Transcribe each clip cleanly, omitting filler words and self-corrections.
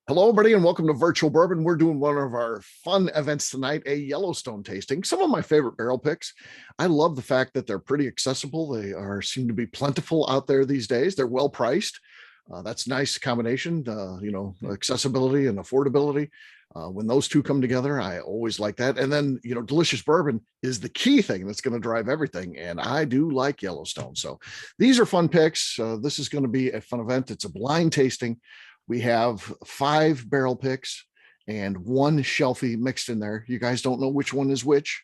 Hello, everybody, and welcome to Virtual Bourbon. We're doing one of our fun events tonight, a Yellowstone tasting. Some of my favorite barrel picks. I love the fact that they're pretty accessible. They seem to be plentiful out there these days. They're well priced. That's a nice combination, accessibility and affordability. When those two come together, I always like that. And then, delicious bourbon is the key thing that's going to drive everything. And I do like Yellowstone. So these are fun picks. This is going to be a fun event. It's a blind tasting. We have 5 barrel picks and 1 Shelfie mixed in there. You guys don't know which one is which.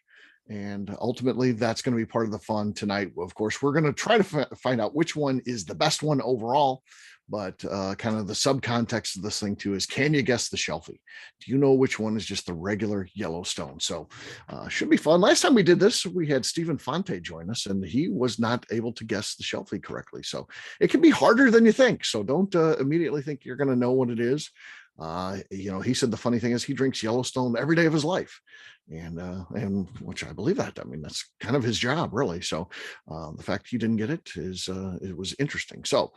And ultimately, that's going to be part of the fun tonight. Of course, we're going to try to find out which one is the best one overall. But kind of the subcontext of this thing, too, is can you guess the Shelfie? Do you know which one is just the regular Yellowstone? So should be fun. Last time we did this, we had Stephen Fonte join us, and he was not able to guess the Shelfie correctly. So it can be harder than you think. So don't immediately think you're going to know what it is. He said the funny thing is he drinks Yellowstone every day of his life, and which I believe that. I mean, that's kind of his job, really. So the fact he didn't get it is it was interesting. So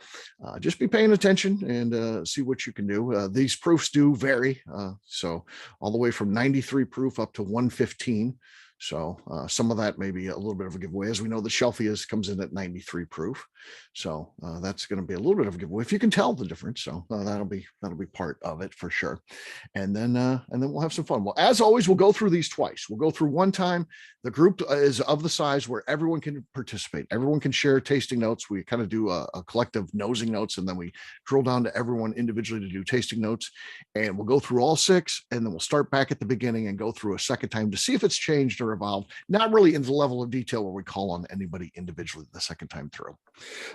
just be paying attention and see what you can do. These proofs do vary, so all the way from 93 proof up to 115. So some of that may be a little bit of a giveaway. As we know, the Shelfie comes in at 93 proof. So that's going to be a little bit of a giveaway if you can tell the difference. So that'll be part of it for sure. And then we'll have some fun. Well, as always, we'll go through these twice. We'll go through one time. The group is of the size where everyone can participate. Everyone can share tasting notes. We kind of do a collective nosing notes, and then we drill down to everyone individually to do tasting notes. And we'll go through all 6, and then we'll start back at the beginning and go through a second time to see if it's changed or evolved. Not really into the level of detail where we call on anybody individually the second time through.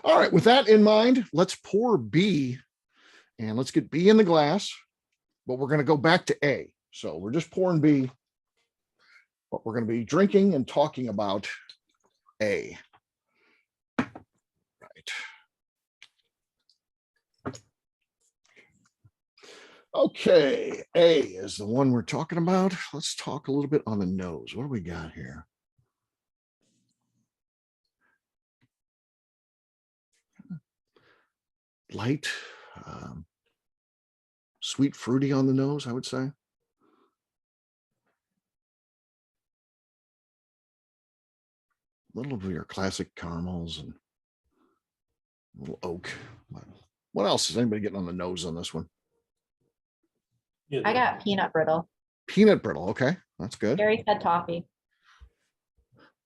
All right, with that in mind, let's pour B, and let's get B in the glass, but we're going to go back to A. So we're just pouring B, but we're going to be drinking and talking about A. Right. Okay, A is the one we're talking about. Let's talk a little bit on the nose. What do we got here? Light, sweet, fruity on the nose, I would say. A little of your classic caramels and a little oak. What else is anybody getting on the nose on this one? I got peanut brittle. Peanut brittle. Okay, that's good. Gary said toffee.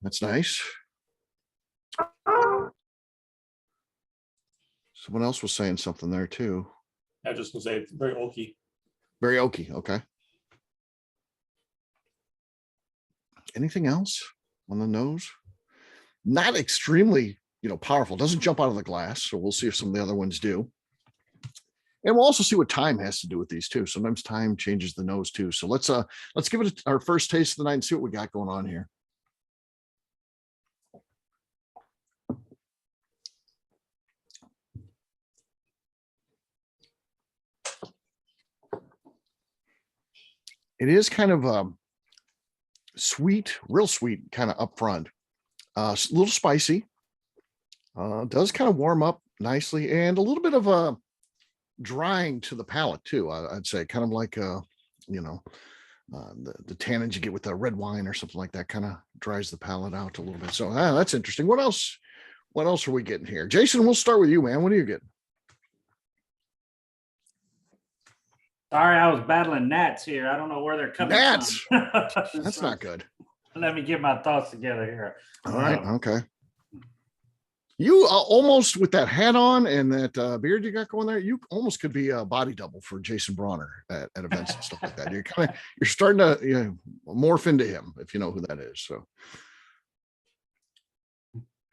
That's nice. Someone else was saying something there too. I was just gonna say it's very oaky. Very oaky. Okay. Anything else on the nose? Not extremely, powerful. Doesn't jump out of the glass. So we'll see if some of the other ones do. And we'll also see what time has to do with these too. Sometimes time changes the nose too. So let's give it our first taste of the night and see what we got going on here. It is kind of sweet, real sweet, kind of up front. A little spicy. Does kind of warm up nicely, and a little bit of a drying to the palate too. I'd say kind of like the tannins you get with the red wine or something like that. Kind of dries the palate out a little bit. So that's interesting. What else are we getting here? Jason, we'll start with you, man. What are you getting? Sorry, I was battling gnats here. I don't know where they're coming Gnats. from. That's not good. Let me get my thoughts together here. All right. Okay. You almost, with that hat on and that beard you got going there, you almost could be a body double for Jason Bronner at events and stuff like that. You're starting to morph into him, if you know who that is. So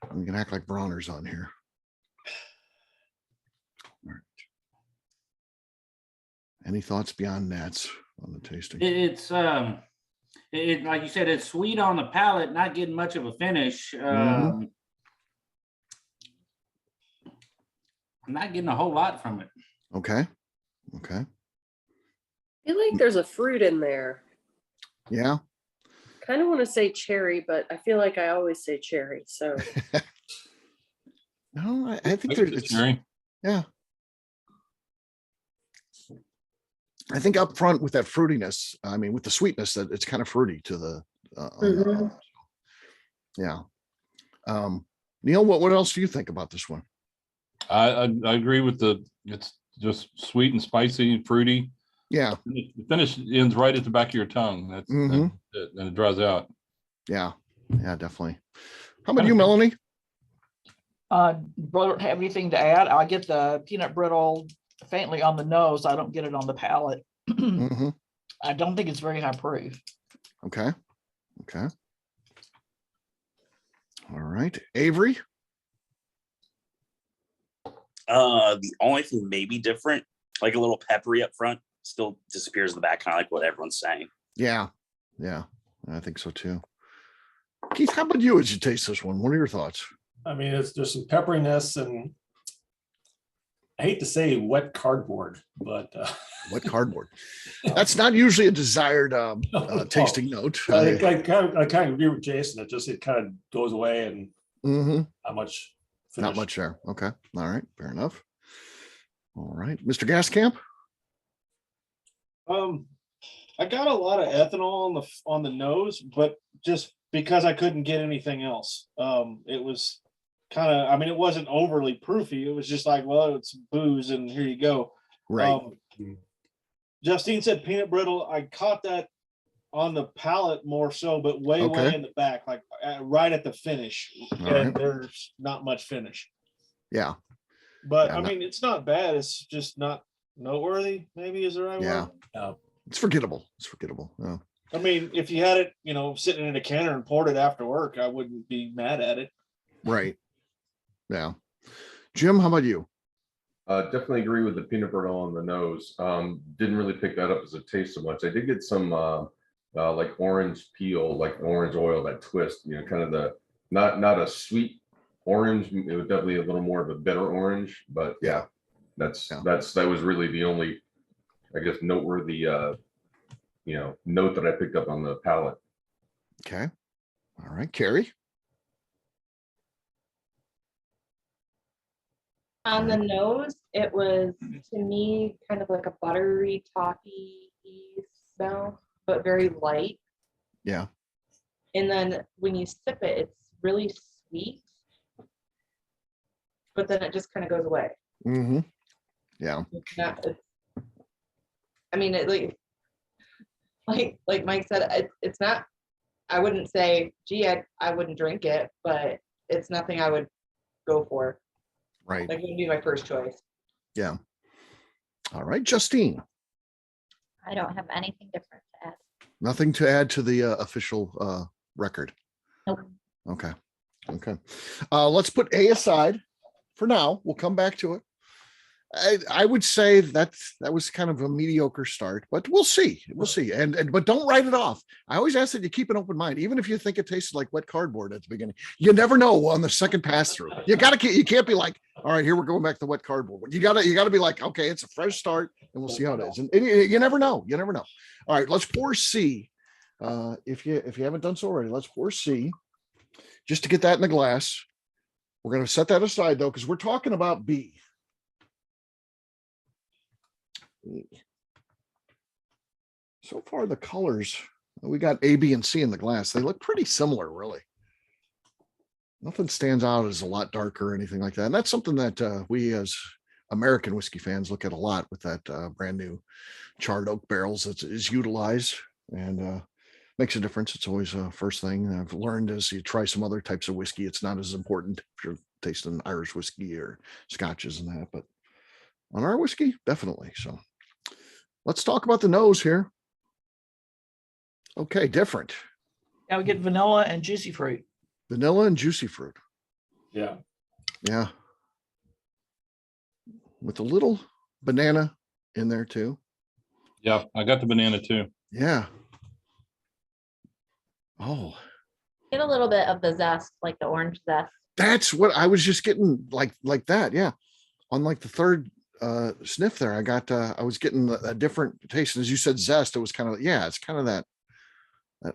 I'm gonna act like Bronner's on here. All right. Any thoughts beyond gnats on the tasting? It's like you said, it's sweet on the palate, not getting much of a finish. I'm not getting a whole lot from it. Okay. I feel like there's a fruit in there. Yeah. Kind of want to say cherry, but I feel like I always say cherry. So no, I think there's cherry. Yeah. I think up front with that fruitiness, I mean, with the sweetness, that it's kind of fruity to the, Mhm. yeah. Neil, what else do you think about this one? I agree with it's just sweet and spicy and fruity. Yeah. The finish ends right at the back of your tongue. Mhm. And it dries out. Yeah. Yeah, definitely. How about you, Melanie? Don't have anything to add. I get the peanut brittle faintly on the nose. I don't get it on the palate. Hmm. I don't think it's very high proof. Okay. Okay. All right. Avery? The only thing maybe different, like a little peppery up front, still disappears in the back, kind of like what everyone's saying. Yeah. Yeah. I think so too. Keith, how about you as you taste this one? What are your thoughts? I mean, there's some pepperiness, and I hate to say wet cardboard, but Wet cardboard. That's not usually a desired No. tasting note. I kind of agree with Jason. It kind of goes away, and Mhm. not much. Not finish. much there. Okay. All right. Fair enough. All right. Mr. Gascamp? I got a lot of ethanol on the nose, but just because I couldn't get anything else. It was kind of, I mean, it wasn't overly proofy. It was just like, well, it's booze and here you go. Right. Justine said peanut brittle. I caught that on the palate more so, but way Okay. in the back, like right at the finish. All And right. there's not much finish. Yeah. But Yeah, I no- mean, it's not bad. It's just not noteworthy, maybe is the right Yeah. word. It's forgettable. It's forgettable. Yeah. I mean, if you had it, sitting in a canner and poured it after work, I wouldn't be mad at it. Right. Yeah. Jim, how about you? Definitely agree with the peanut butter on the nose. Didn't really pick that up as a taste so much. I did get some like orange peel, like orange oil, that twist, kind of the not a sweet orange. It was definitely a little more of a bitter orange, but yeah, that was really the only, I guess, noteworthy note that I picked up on the palate. Okay. All right. Carrie? On the nose, it was to me kind of like a buttery, toffee smell, but very light. Yeah. And then when you sip it, it's really sweet, but then it just kind of goes away. Mm-hmm. Yeah. It's not, I mean, it like Mike said, it's not. I wouldn't say, gee, I wouldn't drink it, but it's nothing I would go for. Right. Like, it would be my first choice. Yeah. All right. Justine, I don't have anything different to add. nothing to add to the official record. Nope. Okay. Okay. Let's put A aside for now. We'll come back to it. I would say that was kind of a mediocre start, but we'll see. We'll see. But don't write it off. I always ask that you keep an open mind, even if you think it tastes like wet cardboard at the beginning. You never know on the second pass through. You can't be like, all right, here we're going back to wet cardboard. You gotta be like, okay, it's a fresh start, and we'll see how it is. And you never know. You never know. All right, let's pour C. If you haven't done so already, let's pour C just to get that in the glass. We're gonna set that aside though, because we're talking about B. So far, the colors, we got A, B, and C in the glass. They look pretty similar, really. Nothing stands out as a lot darker or anything like that. And that's something that we as American whiskey fans look at a lot with that brand new charred oak barrels that is utilized and makes a difference. It's always a first thing I've learned as you try some other types of whiskey. It's not as important if you're tasting Irish whiskey or scotches and that, but on our whiskey, definitely. So let's talk about the nose here. Okay, different. Now we get vanilla and juicy fruit. Vanilla and juicy fruit. Yeah. Yeah. With a little banana in there too. Yeah, I got the banana too. Yeah. Oh, Get a little bit of the zest, like the orange zest. that's what I was just getting like that. Yeah. On like the third sniff there, I was getting a different taste. And as you said, zest, it was kind of, yeah, it's kind of that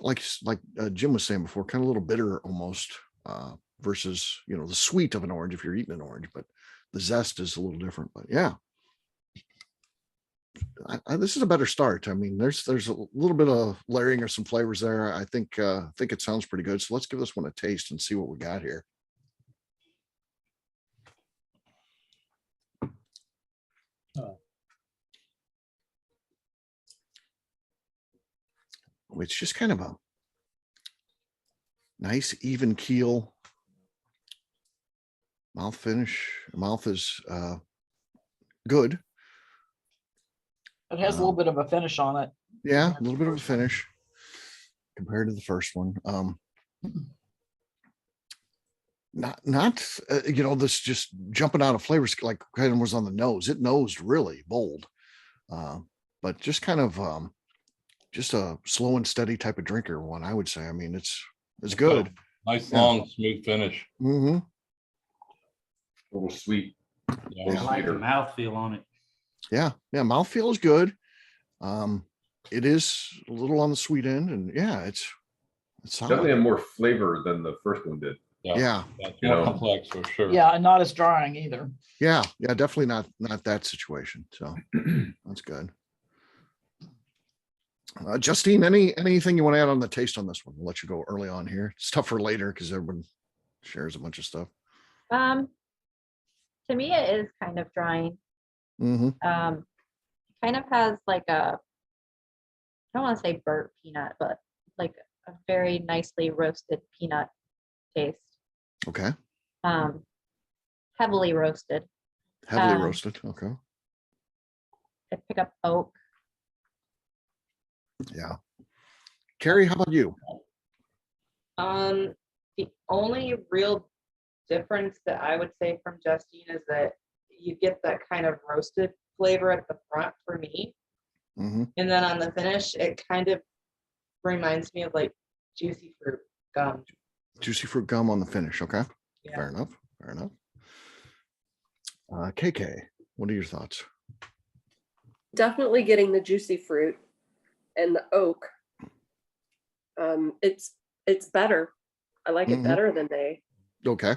like Jim was saying before, kind of a little bitter almost versus, the sweet of an orange if you're eating an orange, but the zest is a little different. But yeah, this is a better start. I mean, there's a little bit of layering of some flavors there. I think it sounds pretty good. So let's give this one a taste and see what we got here. It's just kind of a nice even keel mouth finish. Mouth is good. It has a little bit of a finish on it. Yeah, a little bit of a finish compared to the first one. Not this just jumping out of flavors like kind of was on the nose. It nosed really bold, but just kind of just a slow and steady type of drinker one, I would say. I mean, it's good. Nice, long, smooth finish. Mm-hmm. A little sweet. Yeah. I like the mouthfeel on it. Yeah, mouthfeel is good. It is a little on the sweet end, and yeah, it's solid. Definitely have more flavor than the first one did. Yeah. That's more complex for sure. Yeah, and not as drying either. Yeah, definitely not that situation. So that's good. Justine, anything you want to add on the taste on this one? We'll let you go early on here. It's tough for later because everyone shares a bunch of stuff. To me, it is kind of drying. Mm-hmm. Kind of has like I don't want to say burnt peanut, but like a very nicely roasted peanut taste. Okay. Heavily roasted. Heavily roasted. Okay. I pick up oak. Yeah. Carrie, how about you? The only real difference that I would say from Justine is that you get that kind of roasted flavor at the front for me. Mm-hmm. And then on the finish, it kind of reminds me of like juicy fruit gum. Juicy fruit gum on the finish. Okay. Yeah. Fair enough. KK, what are your thoughts? Definitely getting the juicy fruit and the oak. It's better. I like it better than they. Okay.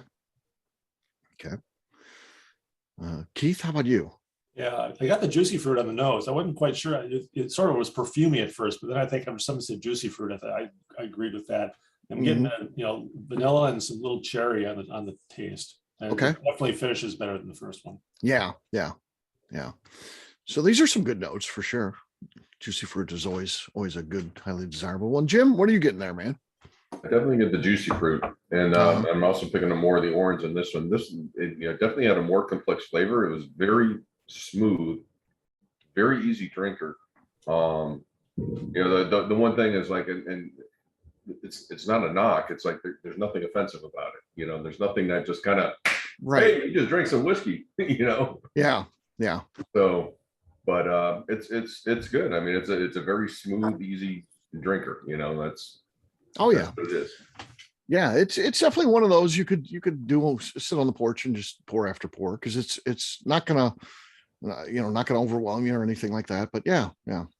Keith, how about you? Yeah, I got the juicy fruit on the nose. I wasn't quite sure. It sort of was perfumey at first, but then I think someone said juicy fruit. I agreed with that. I'm getting vanilla and some little cherry on the taste. And Okay. it definitely finishes better than the first one. Yeah. So these are some good notes for sure. Juicy fruit is always a good, highly desirable one. Jim, what are you getting there, man? I definitely get the juicy fruit, and I'm also picking up more of the orange in this one. Definitely had a more complex flavor. It was very smooth, very easy drinker. The one thing is like, and it's not a knock. It's like there's nothing offensive about it. There's nothing that just kind of hey, you just drink some whiskey. Yeah. So, but it's good. I mean, it's a very smooth, easy drinker. That's what it is. Yeah, it's definitely one of those you could sit on the porch and just pour after pour because it's not gonna not gonna overwhelm you or anything like that. But yeah,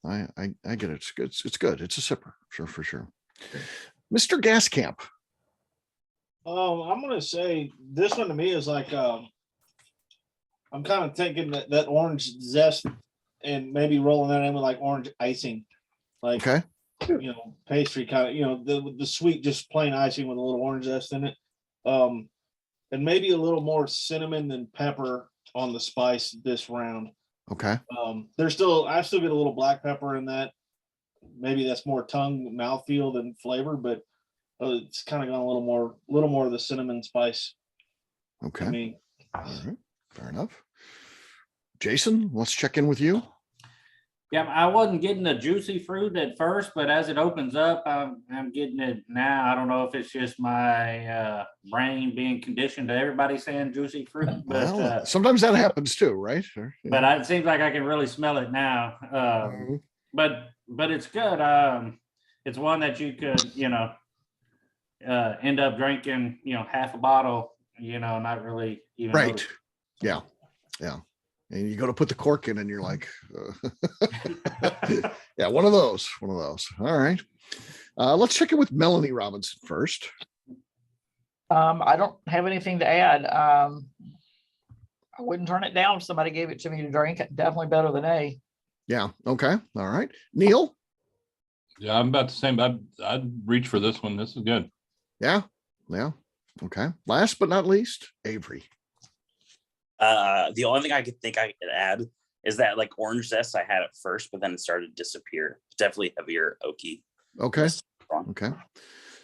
I get it. It's good. It's a sipper, for sure. Mr. Gascamp. I'm gonna say this one to me is like I'm kind of taking that orange zest and maybe rolling that in with like orange icing, like okay. Pastry kind of, the sweet, just plain icing with a little orange zest in it. And maybe a little more cinnamon than pepper on the spice this round. Okay. I still get a little black pepper in that. Maybe that's more tongue mouthfeel than flavor, but it's kind of gone a little more of the cinnamon spice. Okay. I mean, all right. Fair enough. Jason, let's check in with you. Yeah, I wasn't getting the juicy fruit at first, but as it opens up, I'm getting it now. I don't know if it's just my brain being conditioned to everybody saying juicy fruit, but well, sometimes that happens too, right? Sure. Yeah. But it seems like I can really smell it now. But it's good. It's one that you could, end up drinking, half a bottle, not really even right. notice. Yeah. And you go to put the cork in and you're like, yeah, one of those. All right. Let's check in with Melanie Robinson first. I don't have anything to add. I wouldn't turn it down if somebody gave it to me to drink. Definitely better than A. Yeah. Okay. All right. Neil. Yeah, I'm about the same. I'd reach for this one. This is good. Yeah. Yeah. Okay. Last but not least, Avery. The only thing I could think I could add is that like orange zest I had at first, but then it started to disappear. Definitely heavier oaky. Okay. Okay.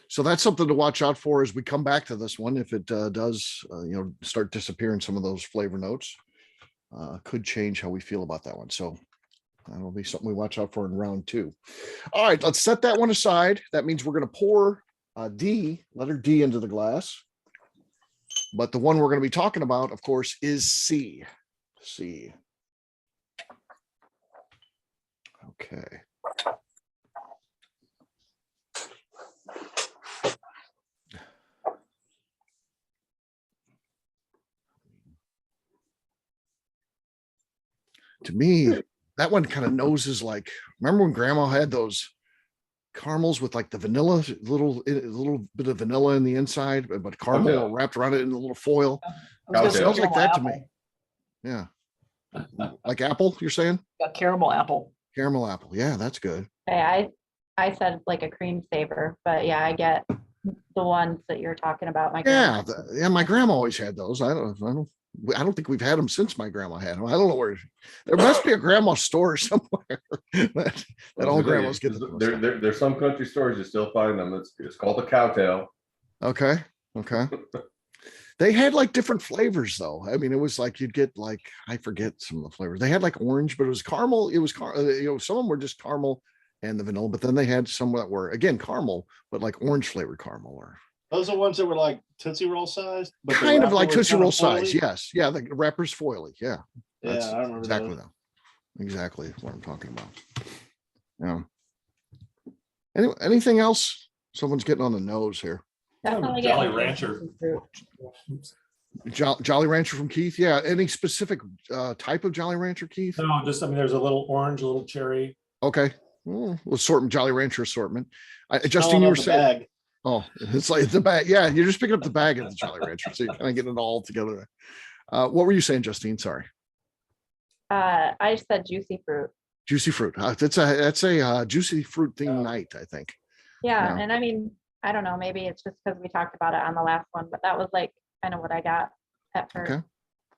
So that's something to watch out for as we come back to this one. If it does, start disappearing some of those flavor notes, could change how we feel about that one. So that'll be something we watch out for in round 2. All right, let's set that one aside. That means we're going to pour letter D into the glass. But the one we're going to be talking about, of course, is C. C. Okay. To me, that one kind of noses like, remember when grandma had those caramels with like the vanilla, little bit of vanilla in the inside, but caramel wrapped around it in a little foil? It smells like that to me. Yeah. Like apple, you're saying? Yeah, caramel apple. Caramel apple. Yeah, that's good. Okay, I said like a cream savor, but yeah, I get the ones that you're talking about. My Yeah, grandma. my grandma always had those. I don't think we've had them since my grandma had them. I don't know where. There must be a grandma store somewhere that all grandmas get them. There's some country stores you still find them. It's called a cowtail. Okay. Okay. They had like different flavors though. I mean, it was like you'd get like, I forget some of the flavors. They had like orange, but it was caramel. It was some of them were just caramel and the vanilla, but then they had some that were again caramel, but like orange flavored caramel. Or Those are ones that were like Tootsie Roll sized, but the kind of like wrapper was Tootsie kind Roll of size. foily. Yes. Yeah. The wrapper's foily. Yeah. Yeah, That's I remember exactly those. that. Exactly what I'm talking about. Yeah. Anything else? Someone's getting on the nose here. Definitely Jolly get Rancher. Jolly Rancher from Keith. Yeah. Any specific type of Jolly Rancher, Keith? No, just, I mean, there's a little orange, a little cherry. Okay. Well, assortment, Jolly Rancher assortment. Justine, Smelling you of were the saying, bag. oh, it's like the bag. Yeah, you're just picking up the bag of the Jolly Rancher. So you're kind of getting it all together. What were you saying, Justine? Sorry. I said juicy fruit. Juicy fruit. That's a juicy fruit theme night, I think. Yeah, Yeah. and I mean, I don't know, maybe it's just because we talked about it on the last one, but that was like kind of what I got at first. Okay.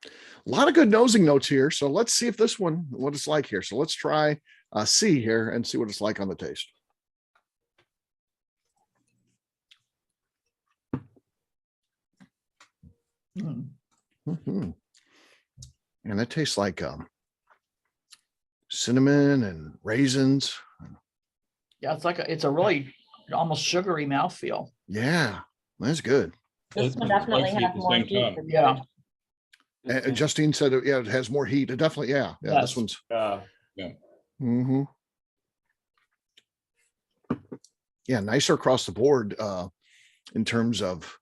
A lot of good nosing notes here. So let's see if this one, what it's like here. So let's try C here and see what it's like on the taste. Mm-hmm. And it tastes like cinnamon and raisins. Yeah, it's a really almost sugary mouthfeel. Yeah, that's good. This one definitely has more heat. than the Yeah. other. And Justine said, it has more heat. It definitely, yeah. This Yes. one's. Yeah. Mm-hmm. Yeah, nicer across the board in terms of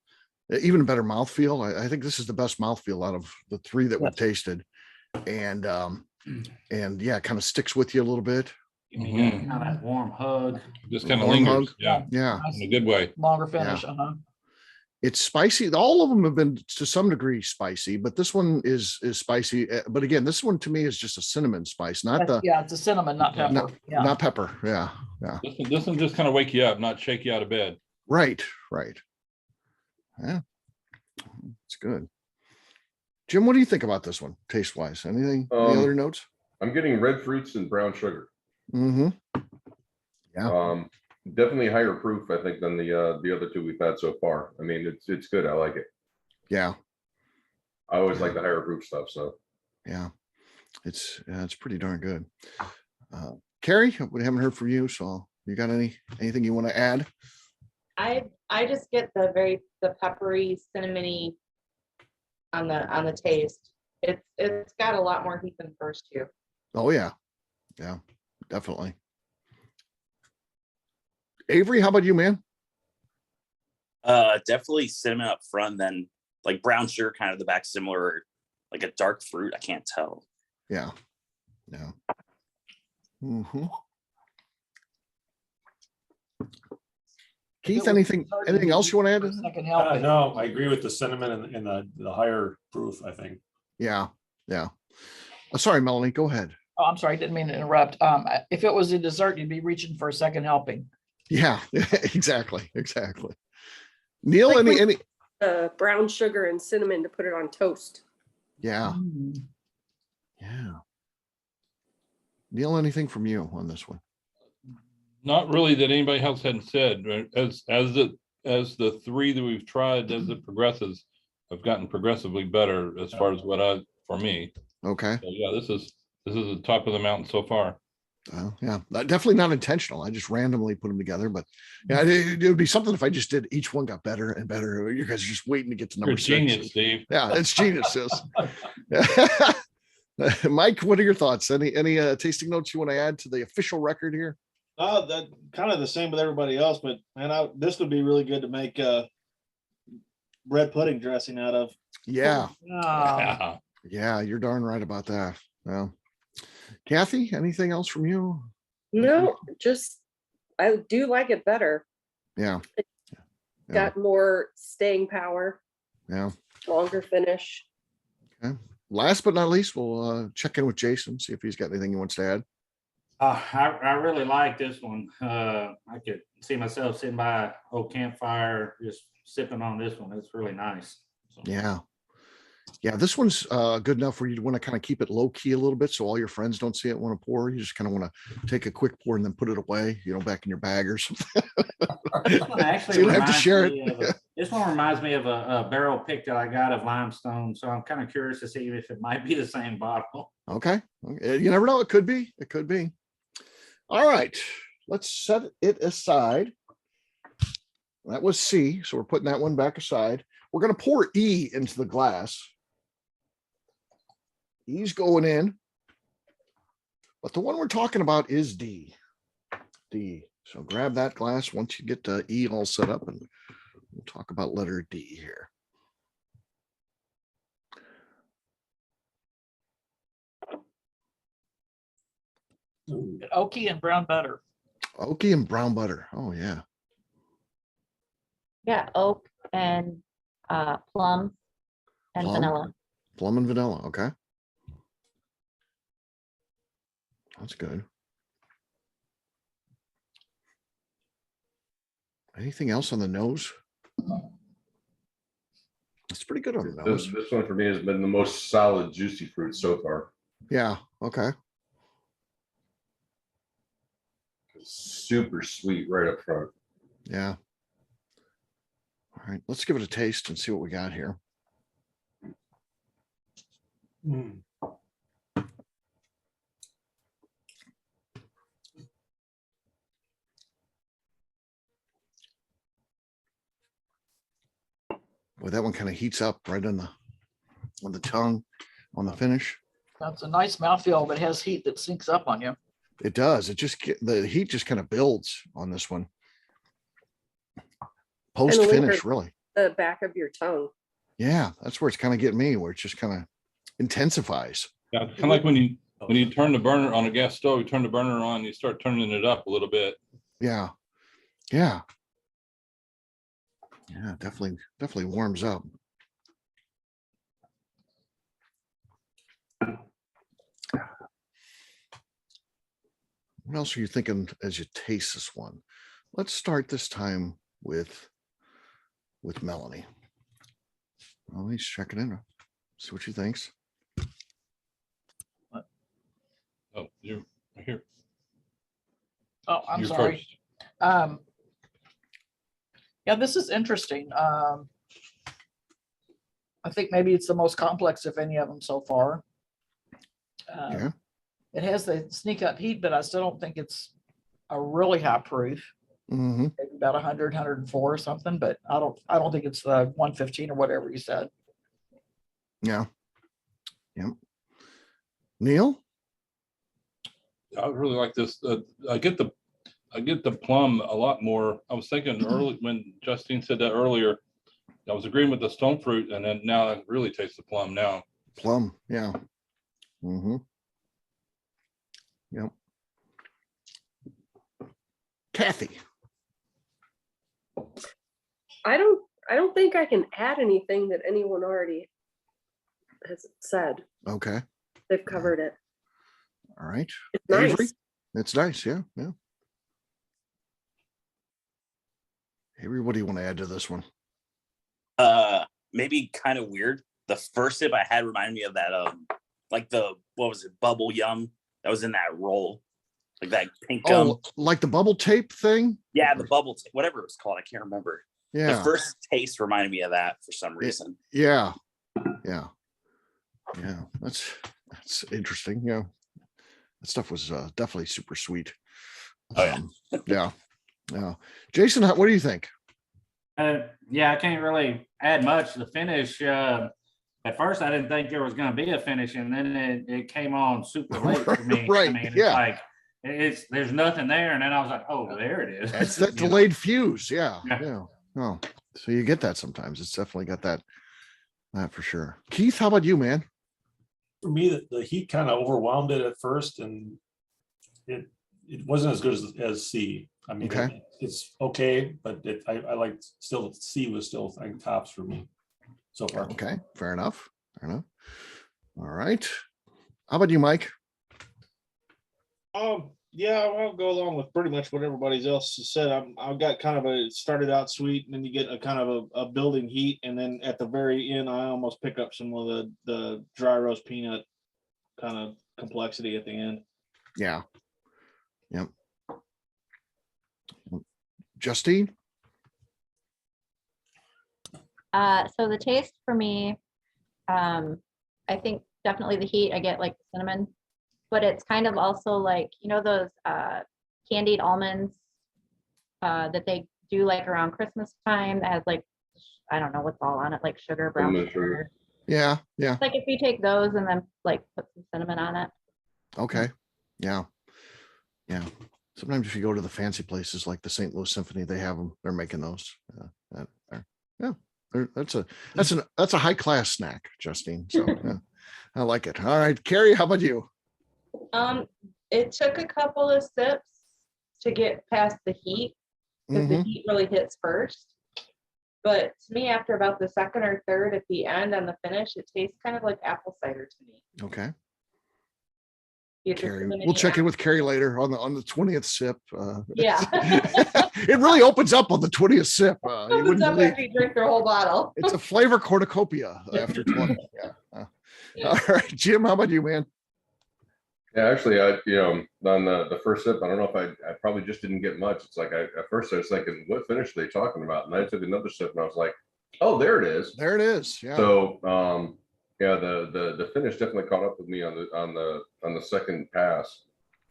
even a better mouthfeel. I think this is the best mouthfeel out of the 3 that we've tasted. And yeah, it kind of sticks with you a little bit. Give me kind of that warm hug. Just kind of Warm lingers. hug. Yeah. Yeah. In a good way. Longer finish. Uh-huh. It's spicy. All of them have been to some degree spicy, but this one is spicy. But again, this one to me is just a cinnamon spice, not Yeah, it's a cinnamon, not pepper. Yeah. not pepper. Yeah. Yeah. This one just kind of wake you up, not shake you out of bed. Right. Right. Yeah. It's good. Jim, what do you think about this one, taste wise? Anything? Any other notes? I'm getting red fruits and brown sugar. Mm-hmm. Yeah. Definitely higher proof, I think, than the other 2 we've had so far. I mean, it's good. I like it. Yeah. I always like the higher proof stuff. So yeah, it's pretty darn good. Carrie, we haven't heard from you, so you got anything you want to add? I just get the peppery, cinnamony on the taste. It's got a lot more heat than the first 2. Oh yeah. Yeah, definitely. Avery, how about you, man? Definitely cinnamon up front, then like brown sugar kind of the back, similar, like a dark fruit. I can't tell. Yeah. Yeah. Mm-hmm. Keith, anything else you want to add? Can help it. No, I agree with the cinnamon and the higher proof, I think. Yeah. Yeah. Sorry, Melanie, go ahead. Oh, I'm sorry, didn't mean to interrupt. If it was a dessert, you'd be reaching for a second helping. Yeah, exactly. Neil, Like when- any? Brown sugar and cinnamon to put it on toast. Yeah. Yeah. Neil, anything from you on this one? Not really that anybody else hadn't said. Right? As the three that we've tried, as it progresses, have gotten progressively better as far as for me. Okay. So yeah, this is the top of the mountain so far. Yeah, definitely not intentional. I just randomly put them together, but yeah, it would be something if I just did each one got better and better. You guys are just waiting to get to number You're a 6. genius, Steve. Yeah, it's genius. Mike, what are your thoughts? Any tasting notes you want to add to the official record here? That kind of the same with everybody else, but man, this would be really good to make bread pudding dressing out of. Yeah, Oh, yeah, you're darn right about that. Well, Kathy, anything else from you? No, just I do like it better. Yeah, Got more staying power, yeah. longer finish. Okay. Last but not least, we'll check in with Jason, see if he's got anything he wants to add. I really like this one. I could see myself sitting by an old campfire, just sipping on this one. It's really nice. So, Yeah, this one's good enough where you want to kind of keep it low key a little bit so all your friends don't see it want to pour. You just kind of want to take a quick pour and then put it away, back in your bag or something. This one actually So you don't have to reminds share me it. this one reminds me of a barrel pick that I got of limestone. So I'm kind of curious to see if it might be the same bottle. Okay. You never know. It could be. It could be. All right. Let's set it aside. That was C. So we're putting that one back aside. We're going to pour E into the glass. E's going in. But the one we're talking about is D. D. So grab that glass once you get the E all set up, and we'll talk about letter D here. oaky and brown butter. Oaky and brown butter. Oh, yeah. Yeah, oak and plum and Plum? vanilla. Plum and vanilla. Okay. That's good. Anything else on the nose? It's pretty good on the nose. This one for me has been the most solid juicy fruit so far. Yeah. Okay. Super sweet right up front. Yeah. All right. Let's give it a taste and see what we got here. Mm. Boy, that one kind of heats up right on the tongue, on the finish. That's a nice mouthfeel, but has heat that sinks up on you. It does. The heat just kind of builds on this one. Post finish, lingers. really. The back of your tongue. Yeah, that's where it's kind of getting me, where it just kind of intensifies. Yeah, kind of like when you turn the burner on a gas stove, you turn the burner on, you start turning it up a little bit. Yeah. Yeah. Yeah, definitely warms up. What else are you thinking as you taste this one? Let's start this time with Melanie. Melanie's checking in. See what she thinks. Oh, you're here. Oh, I'm You're sorry. first. Yeah, this is interesting. I think maybe it's the most complex of any of them so far. Yeah. It has the sneak up heat, but I still don't think it's a really high proof. Mm-hmm. Maybe about 100, 104 or something, but I don't think it's the 115 or whatever you said. Yeah. Yep. Neil? I really like this. I get the plum a lot more. I was thinking early when Justine said that earlier, I was agreeing with the stone fruit, and then now I really taste the plum now. Plum. Yeah. Mm-hmm. Yep. Kathy. I don't think I can add anything that anyone already has said. Okay. They've covered it. All right. It's Avery? nice. It's nice. Yeah. Yeah. Avery, what do you want to add to this one? Maybe kind of weird. The first sip I had reminded me of that, like what was it, bubble yum that was in that roll, like that pink gum. Oh, like the bubble tape thing? Yeah, the bubble tape, whatever it was called, I can't remember. Yeah. The first taste reminded me of that for some reason. Yeah. Yeah. Yeah. That's interesting. Yeah. That stuff was definitely super sweet. Oh, yeah. Yeah. Yeah. Jason, what do you think? Yeah, I can't really add much. The finish, at first I didn't think there was going to be a finish, and then it came on super late for me. Right, I mean, yeah. it's like there's nothing there, and then I was like, oh, there it is. It's that You know? delayed fuse. Yeah. Yeah. Yeah. Oh, so you get that sometimes. It's definitely got that for sure. Keith, how about you, man? For me, the heat kind of overwhelmed it at first, and it wasn't as good as C. I mean, Okay. it's okay, but I like still C was still I think tops for me so far. Okay. Fair enough. Fair enough. All right. How about you, Mike? Yeah, I'll go along with pretty much what everybody else has said. I've got kind of it started out sweet, and then you get a kind of a building heat, and then at the very end, I almost pick up some of the dry roast peanut kind of complexity at the end. Yeah. Yep. Justine? So the taste for me, I think definitely the heat. I get like cinnamon, but it's kind of also like, you know, those candied almonds that they do like around Christmas time that has like, I don't know what's all on it, like sugar, brown Almond sugar. sugar. Yeah. Yeah. Like if you take those and then like put some cinnamon on it. Okay. Yeah. Yeah. Sometimes if you go to the fancy places like the St. Louis Symphony, they have them. They're making those. Yeah. That's a high class snack, Justine. So yeah, I like it. All right, Carrie, how about you? It took a couple of sips to get past the heat because the heat really hits first. But to me, after about the second or third at the end on the finish, it tastes kind of like apple cider to me. Okay. It's a Carrie, cinnamony we'll check in apple. with Carrie later on the 20th sip. Yeah. It really opens up on the 20th sip. You Opens wouldn't up believe after you drink their whole bottle. it's a flavor cornucopia after 20. Yeah. All right, Jim, how about you, man? Yeah, actually, on the first sip, I don't know if I probably just didn't get much. It's like at first I was thinking, what finish are they talking about? And I took another sip and I was like, oh, there it is. There it is. Yeah. So yeah, the finish definitely caught up with me on the second pass.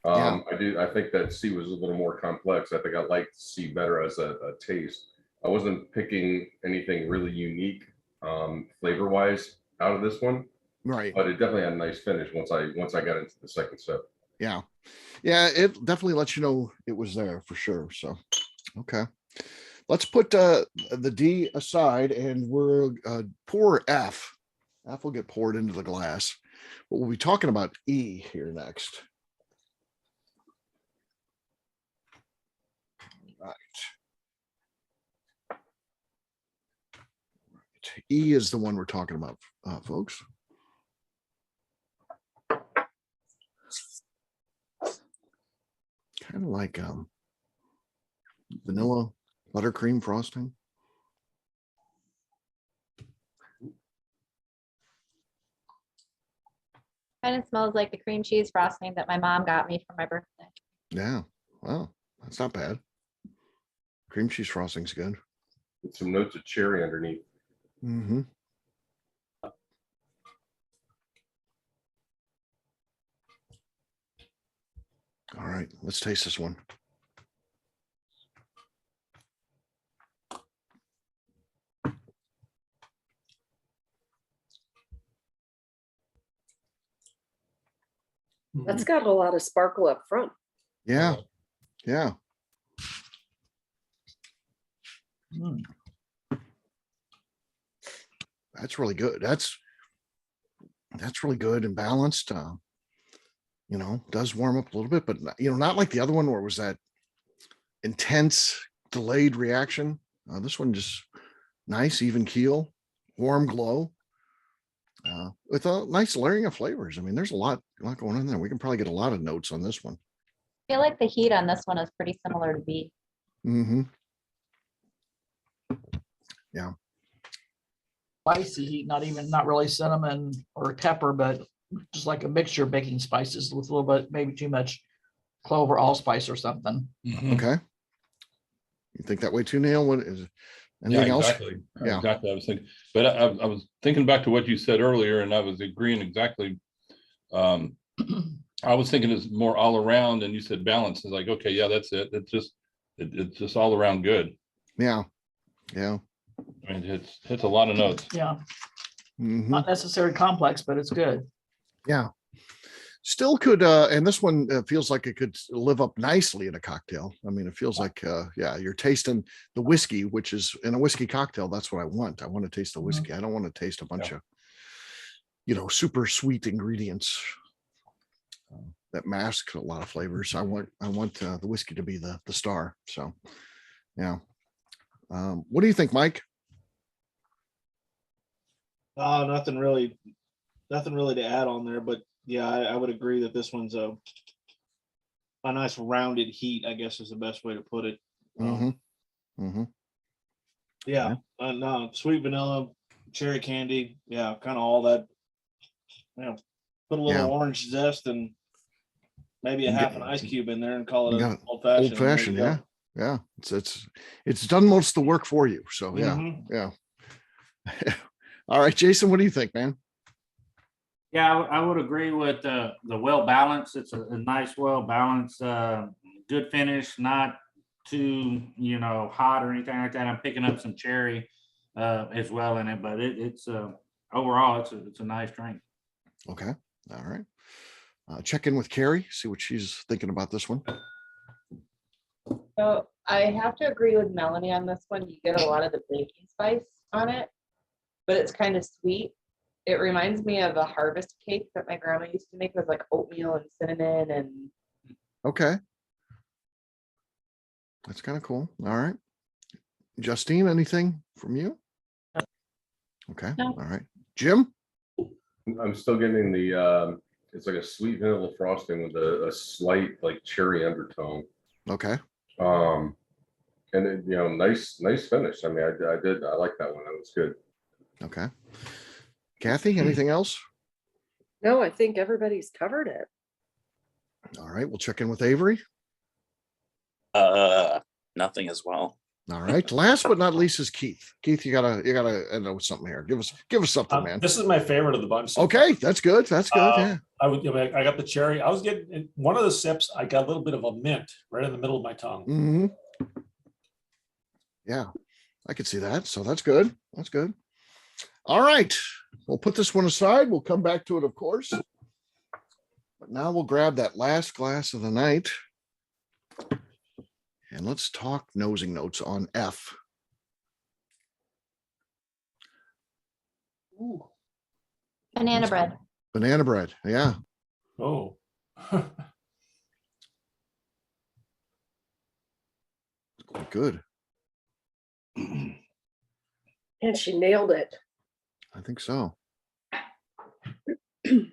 Yeah. I think that C was a little more complex. I think I liked C better as a taste. I wasn't picking anything really unique flavor wise out of this one. Right. But it definitely had a nice finish once I got into the second sip. Yeah. Yeah, it definitely lets you know it was there for sure. So okay. Let's put the D aside and we'll pour F. F will get poured into the glass. But we'll be talking about E here next. Right. E is the one we're talking about, folks. Kind of like vanilla buttercream frosting. Kind of smells like the cream cheese frosting that my mom got me for my birthday. Yeah. Wow. That's not bad. Cream cheese frosting's good. With some notes of cherry underneath. Mm-hmm. All right, let's taste this one. That's got a lot of sparkle up front. Yeah. Yeah. That's really good. That's really good and balanced. Does warm up a little bit, but not like the other one where it was that intense delayed reaction. This one just nice, even keel, warm glow. with a nice layering of flavors. I mean, there's a lot going on there. We can probably get a lot of notes on this one. I feel like the heat on this one is pretty similar to B. Mm-hmm. Yeah. Spicy heat, not really cinnamon or pepper, but just like a mixture of baking spices with a little bit, maybe too much clove or allspice or something. Okay. You think that way too, Neil? What is anything Yeah, else? exactly. Yeah. Exactly. I was thinking, but I was thinking back to what you said earlier, and I was agreeing exactly. I was thinking it's more all around, and you said balance. It's like, okay, yeah, that's it. It's just all around good. Yeah. Yeah. I mean, it's a lot of notes. Yeah, Mhm. not necessarily complex, but it's good. Yeah. Still could, and this one feels like it could live up nicely in a cocktail. I mean, it feels like, yeah, you're tasting the whiskey, which is in a whiskey cocktail. That's what I want. I want to taste the whiskey. I don't want to taste a bunch of, super sweet ingredients that mask a lot of flavors. I want the whiskey to be the star. So, yeah. What do you think, Mike? Nothing really to add on there, but yeah, I would agree that this one's a nice rounded heat, I guess is the best way to put it. Yeah, no, sweet vanilla, cherry candy, yeah, kind of all that. Put a little orange zest and maybe a half an ice cube in there and call it an old fashioned. Old fashioned, yeah. Yeah, it's done most of the work for you. So yeah. All right, Jason, what do you think, man? Yeah, I would agree with the well balanced. It's a nice, well balanced, good finish, not too hot or anything like that. I'm picking up some cherry as well in it, but it's overall it's a nice drink. Okay, all right. Check in with Carrie, see what she's thinking about this one. So I have to agree with Melanie on this one. You get a lot of the baking spice on it, but it's kind of sweet. It reminds me of a harvest cake that my grandma used to make with like oatmeal and cinnamon and. Okay. That's kind of cool. All right. Justine, anything from you? Okay. No. All right. Jim? I'm still getting the, it's like a sweet vanilla frosting with a slight like cherry undertone. Okay. And it, nice finish. I mean, I like that one. That was good. Okay. Kathy, anything else? No, I think everybody's covered it. All right. We'll check in with Avery. Nothing as well. All right. Last but not least is Keith. Keith, you gotta end up with something here. Give us something, man. This is my favorite of the bunch. Okay, that's good. That's good. Yeah. I got the cherry. I was getting one of the sips. I got a little bit of a mint right in the middle of my tongue. Mm-hmm. Yeah, I could see that. So that's good. That's good. All right. We'll put this one aside. We'll come back to it, of course. But now we'll grab that last glass of the night. And let's talk nosing notes on F. Ooh. Banana bread. Banana bread. Yeah. Oh. Quite good. And she nailed it. I think so. I'm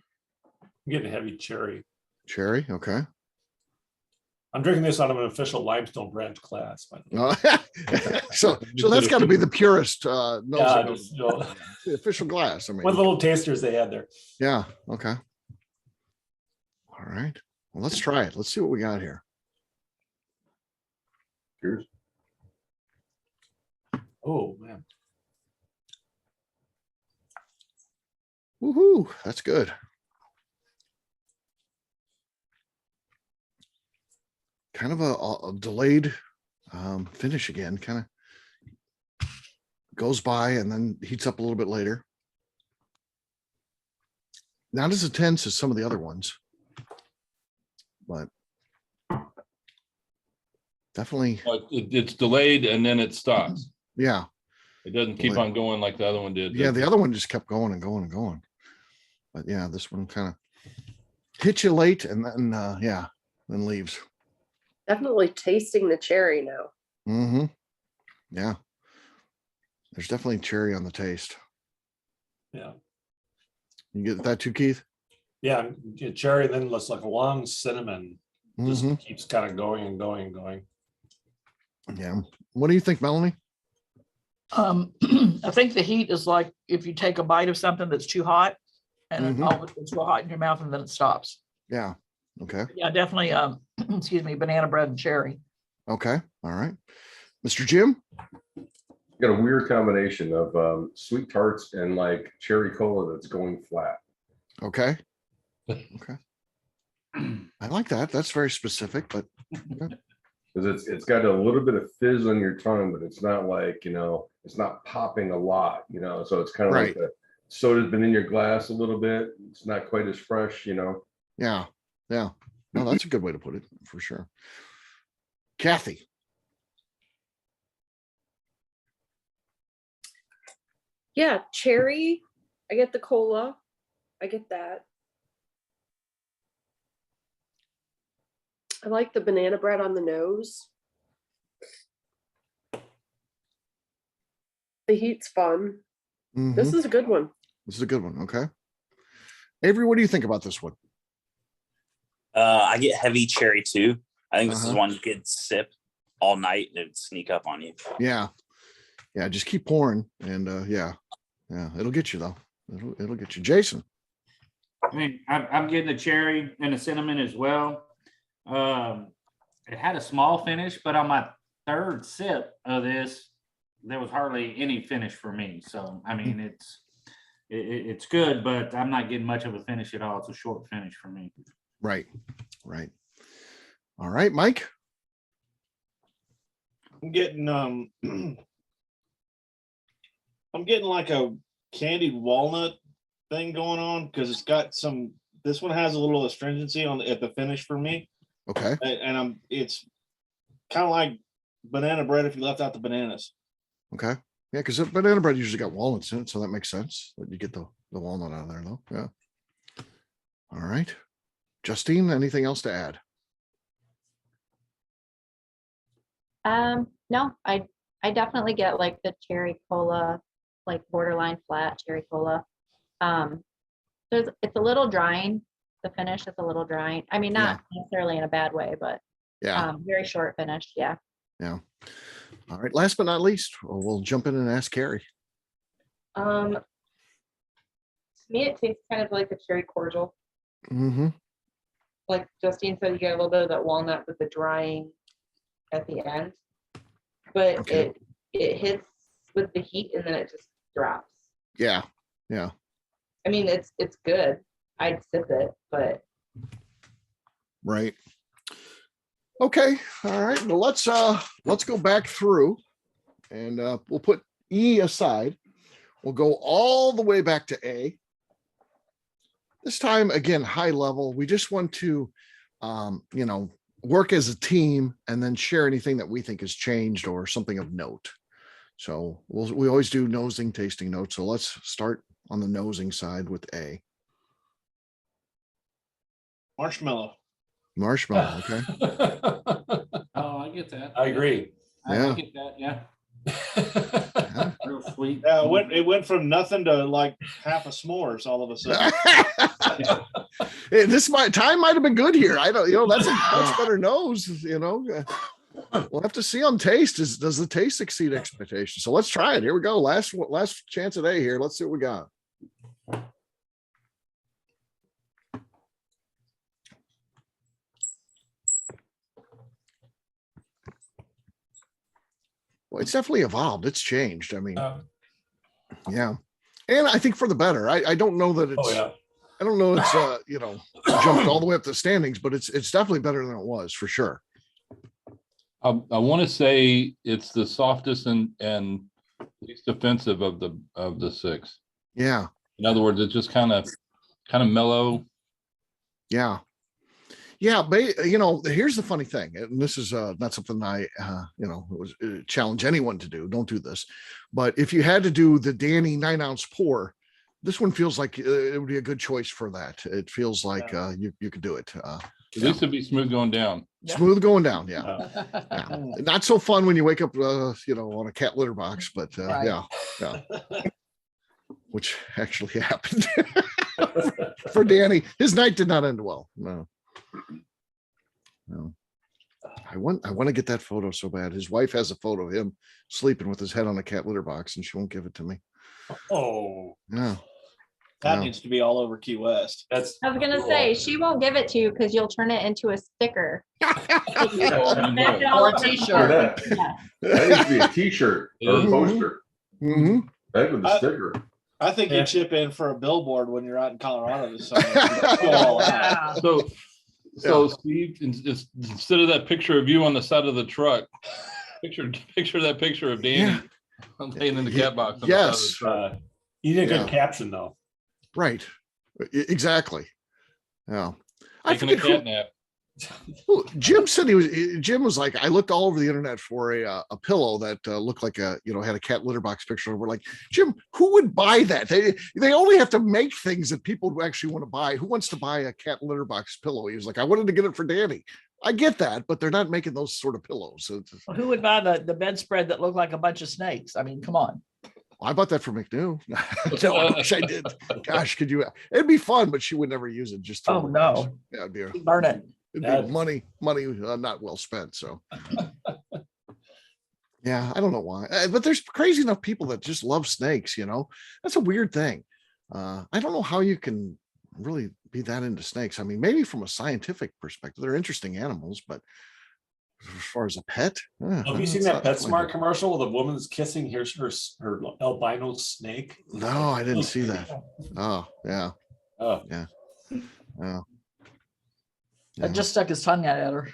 getting heavy cherry. Cherry. Okay. I'm drinking this out of an official limestone branch class. By the way. So that's got to be the purest Yeah, the official glass. I mean, one of the little tasters they had there. yeah. Okay. All right. Well, let's try it. Let's see what we got here. Cheers. Oh man. Woohoo! That's good. Kind of a delayed finish again. Kind of goes by and then heats up a little bit later. Not as intense as some of the other ones, but definitely. It's delayed and then it stops. Yeah. It doesn't keep on going like the other one did. Yeah, the other one just kept going and going and going. But yeah, this one kind of hits you late and then then leaves. Definitely tasting the cherry now. Mm-hmm. Yeah. There's definitely cherry on the taste. Yeah. You get that too, Keith? Yeah, cherry, then let's like a long cinnamon. Just Mhm. keeps kind of going and going and going. Yeah. What do you think, Melanie? I think the heat is like if you take a bite of something that's too hot and Mhm. all of it's too hot in your mouth and then it stops. Yeah. Okay. Yeah, definitely. Excuse me, banana bread and cherry. Okay. All right. Mr. Jim? Got a weird combination of sweet tarts and like cherry cola that's going flat. Okay. Okay. I like that. That's very specific, but okay. Because it's got a little bit of fizz on your tongue, but it's not like, it's not popping a lot, so it's kind of Right. like the soda's been in your glass a little bit. It's not quite as fresh, Yeah. Yeah. No, that's a good way to put it for sure. Kathy. Yeah, cherry. I get the cola. I get that. I like the banana bread on the nose. The heat's fun. Mhm. This is a good one. This is a good one. Okay. Avery, what do you think about this one? I get heavy cherry too. I think this is Uh-huh. one you could sip all night and it'd sneak up on you. Yeah. Yeah. Just keep pouring. And yeah. It'll get you though. It'll get you. Jason. I mean, I'm getting the cherry and the cinnamon as well. It had a small finish, but on my third sip of this, there was hardly any finish for me. So, I mean, it's good, but I'm not getting much of a finish at all. It's a short finish for me. Right. Right. All right, Mike. I'm getting I'm getting like a candied walnut thing going on because it's got some. This one has a little astringency at the finish for me, Okay. and it's kind of like banana bread if you left out the bananas. Okay. Yeah, because banana bread usually got walnuts in it, so that makes sense that you get the walnut out of there, though. Yeah. All right. Justine, anything else to add? No, I definitely get like the cherry cola, like borderline flat cherry cola. It's a little drying. The finish is a little drying. I mean, not necessarily in a bad way, but Yeah. very short finish. Yeah. Yeah. All right. Last but not least, we'll jump in and ask Carrie. To me, it tastes kind of like a cherry cordial. Mm-hmm. Like Justine said, you get a little bit of that walnut with the drying at the end, but Okay. it hits with the heat and then it just drops. Yeah. Yeah. I mean, it's good. I'd sip it, but Right. Okay. All right. Well, let's go back through and we'll put E aside. We'll go all the way back to A. This time, again, high level. We just want to, work as a team and then share anything that we think has changed or something of note. So we always do nosing tasting notes. So let's start on the nosing side with A. Marshmallow. Marshmallow. Okay. Oh, I get that. I agree. I Yeah. get that. Yeah. Yeah. Real sweet. Yeah, it went from nothing to like half a s'mores all of a sudden. Hey, time might have been good here. I don't, that's a much better nose, We'll have to see on taste. Does the taste exceed expectations? So let's try it. Here we go. Last chance of day here. Let's see what we got. Well, it's definitely evolved. It's changed. I mean, yeah. And I think for the better. I don't know that it's, Oh yeah. I don't know it's jumped all the way up the standings, but it's definitely better than it was for sure. I want to say it's the softest and least offensive of the six. Yeah. In other words, it's just kind of mellow. Yeah. Yeah, but here's the funny thing, and this is not something I challenge anyone to do. Don't do this, but if you had to do the Danny 9-ounce pour, this one feels like it would be a good choice for that. It feels like you could do it. At least it'd be smooth going down. Smooth going down, yeah. Not so fun when you wake up, on a cat litter box, but Right. yeah. which actually happened for Danny. His night did not end well. No. I want to get that photo so bad. His wife has a photo of him sleeping with his head on a cat litter box, and she won't give it to me. Oh, No. That No. needs to be all over Key West. that's. I was gonna say, she won't give it to you because you'll turn it into a sticker. Or a For t-shirt. that. Yeah. That needs to be a t-shirt or a Mhm. poster. Mhm. That with the sticker. I think Yeah. you chip in for a billboard when you're out in Colorado this summer. Go all out. Yeah. So Steve, instead of that picture of you on the side of the truck, picture that picture of Danny laying in the cat box. On Yes. the side of the truck. You did a good Yeah. caption though. Right. Exactly. Yeah. I Taking a forget cat nap. Jim said Jim was like, I looked all over the internet for a pillow that looked like had a cat litter box picture. And we're like, Jim, who would buy that? They only have to make things that people who actually want to buy. Who wants to buy a cat litter box pillow? He was like, I wanted to get it for Danny. I get that, but they're not making those sort of pillows. So Who would buy the bedspread that looked like a bunch of snakes? I mean, come on. I bought that for McNew. No, I wish I did. Gosh, could you? It'd be fun, but she would never use it. Just Oh, no. Yeah, it'd be, Burn it. it'd be money not well spent. So yeah, I don't know why, but there's crazy enough people that just love snakes. That's a weird thing. I don't know how you can really be that into snakes. I mean, maybe from a scientific perspective, they're interesting animals, but as far as a pet, Have you seen that PetSmart commercial with a woman's kissing her albino snake? No, I didn't see that. Oh, yeah. Oh. Yeah. Oh. I just stuck his tongue out at her.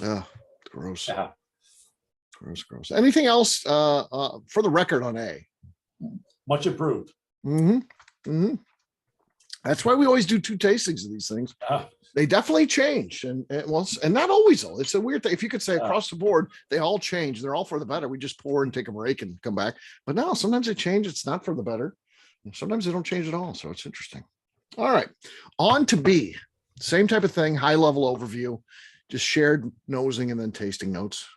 Oh, gross. Yeah. Gross. Anything else for the record on A? Much improved. That's why we always do 2 tastings of these things. Yeah. They definitely change, and not always though. It's a weird thing. If you could say across the board, they all change. They're all for the better. We just pour and take a break and come back. But no, sometimes they change. It's not for the better. And sometimes they don't change at all. So it's interesting. All right, on to B. Same type of thing. High level overview, just shared nosing and then tasting notes.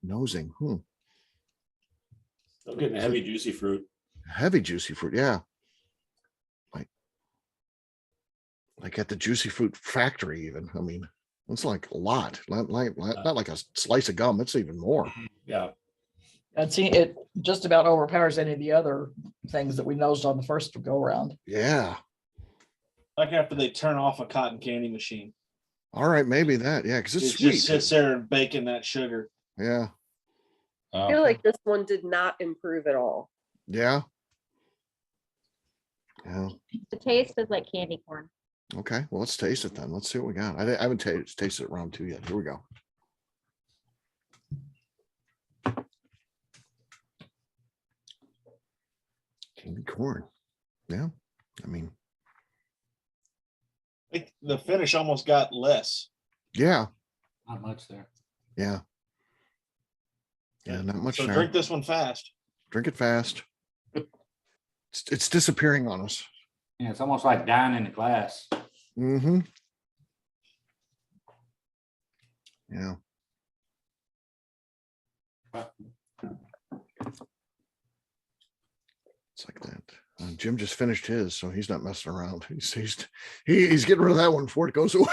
Nosing. I'm getting heavy juicy fruit. Heavy juicy fruit. Yeah. Like at the juicy fruit factory, even. I mean, it's like a lot, not like a slice of gum. It's even more. Yeah. And see, it just about overpowers any of the other things that we nosed on the first go around. Yeah. Like after they turn off a cotton candy machine. All right, maybe that. Yeah, because it's It sweet. just sits there and baking that sugar. Yeah. I feel like this one did not improve at all. Yeah. Yeah. The taste is like candy corn. Okay. Well, let's taste it then. Let's see what we got. I haven't tasted it round 2 yet. Here we go. Candy corn. Yeah. I mean, I think the finish almost got less. yeah. Not much there. Yeah. Yeah. Not much. So there. drink this one fast. Drink it fast. It's disappearing on us. Yeah, it's almost like dying in a glass. Mm-hmm. Yeah. It's like that. Jim just finished his, so he's not messing around. He's getting rid of that one before it goes away.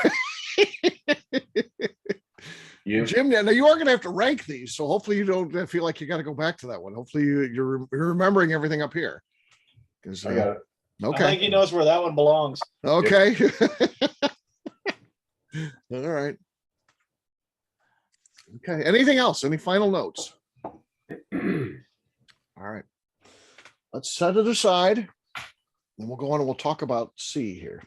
Jim, now you are going to have to rank these, so hopefully you don't feel like you got to go back to that one. Hopefully you're remembering everything up here. I got it. Okay. I think he knows where that one belongs. Okay. All right. Okay. Anything else? Any final notes? All right. Let's set it aside. And we'll go on and we'll talk about C here.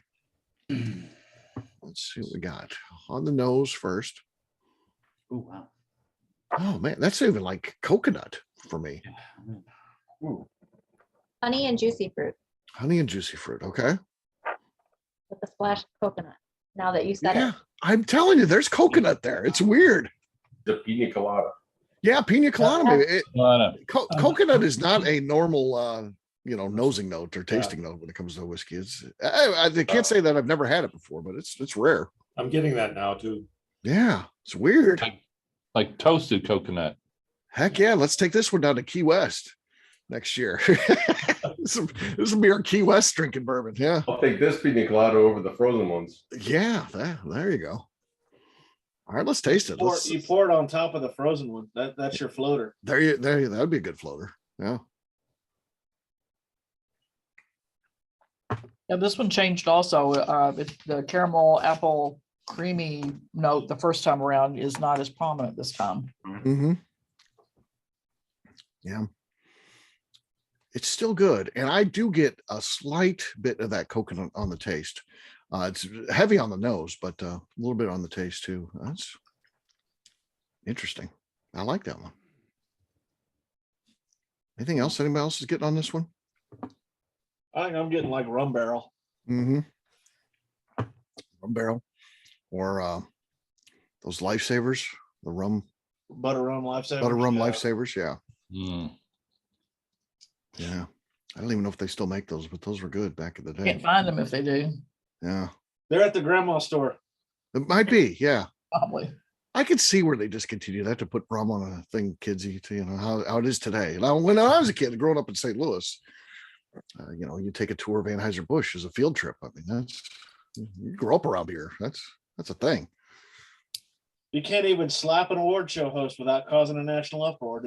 Let's see what we got. On the nose first. Oh, wow. Oh man, that's even like coconut for me. Honey and juicy fruit Honey and juicy fruit. Okay. with a splash of coconut. Now that you said Yeah. it. I'm telling you, there's coconut there. It's weird. The pina colada. Yeah, pina colada. Maybe. Colada. Coconut is not a normal, nosing note or tasting note when it comes to whiskey. I can't say that I've never had it before, but it's rare. I'm getting that now too. Yeah, it's weird. Like toasted coconut. Heck yeah, let's take this one down to Key West. next year. This will be our Key West drinking bourbon. Yeah. I'll take this pina colada over the frozen ones. Yeah. There you go. All right, let's taste it. You pour it on top of the frozen one. That's your floater. There, that'd be a good floater. Yeah. Yeah, this one changed also. The caramel apple creamy note the first time around is not as prominent this time. Mm-hmm. Yeah. It's still good. And I do get a slight bit of that coconut on the taste. It's heavy on the nose, but a little bit on the taste too. That's interesting. I like that one. Anything else? Anybody else is getting on this one? I think I'm getting like rum barrel. Mm-hmm. Rum barrel. Or those lifesavers, the rum. Butter rum lifesavers. Butter rum lifesavers, yeah. Mm. Yeah. I don't even know if they still make those, but those were good back in the day. Can't find them if they do. Yeah. They're at the grandma store. It might be, yeah. Probably. I could see where they discontinued that to put rum on a thing kids eat, you know, how it is today. Now, when I was a kid growing up in St. Louis, you know, you take a tour of Anheuser-Busch as a field trip. I mean, you grew up around here. That's a thing. You can't even slap an award show host without causing a national uproar.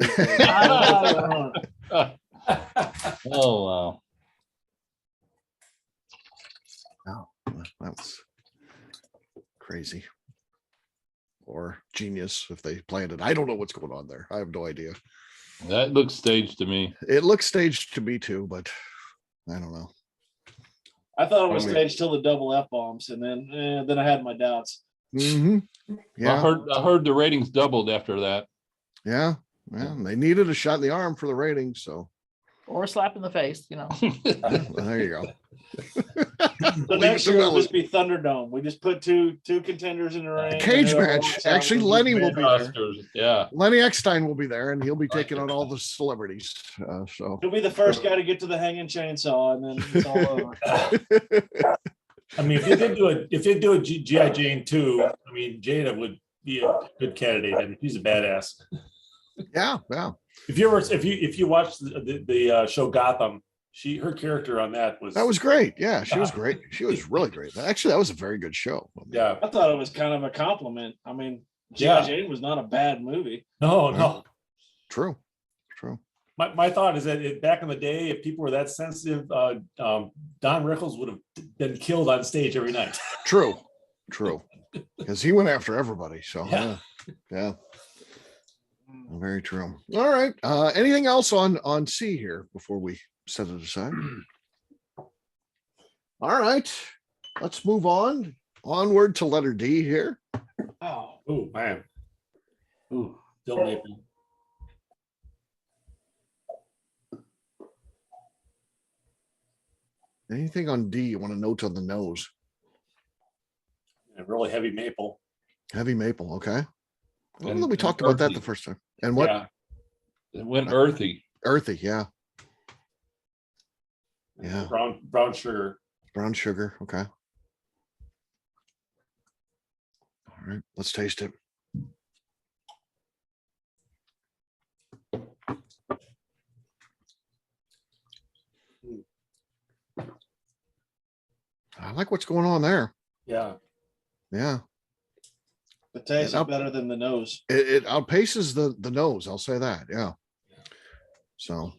Oh, wow. Oh, that's crazy. Or genius if they planned it. I don't know what's going on there. I have no idea. That looks staged to me. It looks staged to me too, but I don't know. I thought it was staged till the double F bombs, and then I had my doubts. Mm-hmm. Yeah, I heard the ratings doubled after that. Yeah, they needed a shot in the arm for the ratings, so. Or a slap in the face, you know. Well, there you go. But next year it'll just be Thunderdome. We just put two contenders in the ring. Cage match. Actually, Lenny will be there. Yeah. Lenny Eckstein will be there, and he'll be taking on all the celebrities. So he'll be the first guy to get to the hanging chainsaw, and then it's all over. I mean, if they do a G.I. Jane 2, I mean, Jada would be a good candidate. I mean, she's a badass. Yeah. If you watch the show Gotham, her character on that was great. Yeah, she was great. She was really great. Actually, that was a very good show. Yeah, I thought it was kind of a compliment. I mean, G.I. Jane was not a bad movie. No. True. My thought is that back in the day, if people were that sensitive, Don Rickles would have been killed on stage every night. True. Because he went after everybody. So yeah. Very true. All right. Anything else on C here before we set it aside? All right. Let's move on. Onward to letter D here. Oh man. Ooh, Bill Maple. Anything on D you want to note on the nose? Really heavy maple. Heavy maple. Okay. Well, And- we talked and about that earthy. the first time. And what? Yeah. It went earthy. Earthy. Yeah. Yeah. Brown sugar. Brown sugar. Okay. All right. Let's taste it. I like what's going on there. Yeah. Yeah. The taste is better than the nose. It outpaces the nose. I'll say that. Yeah. So.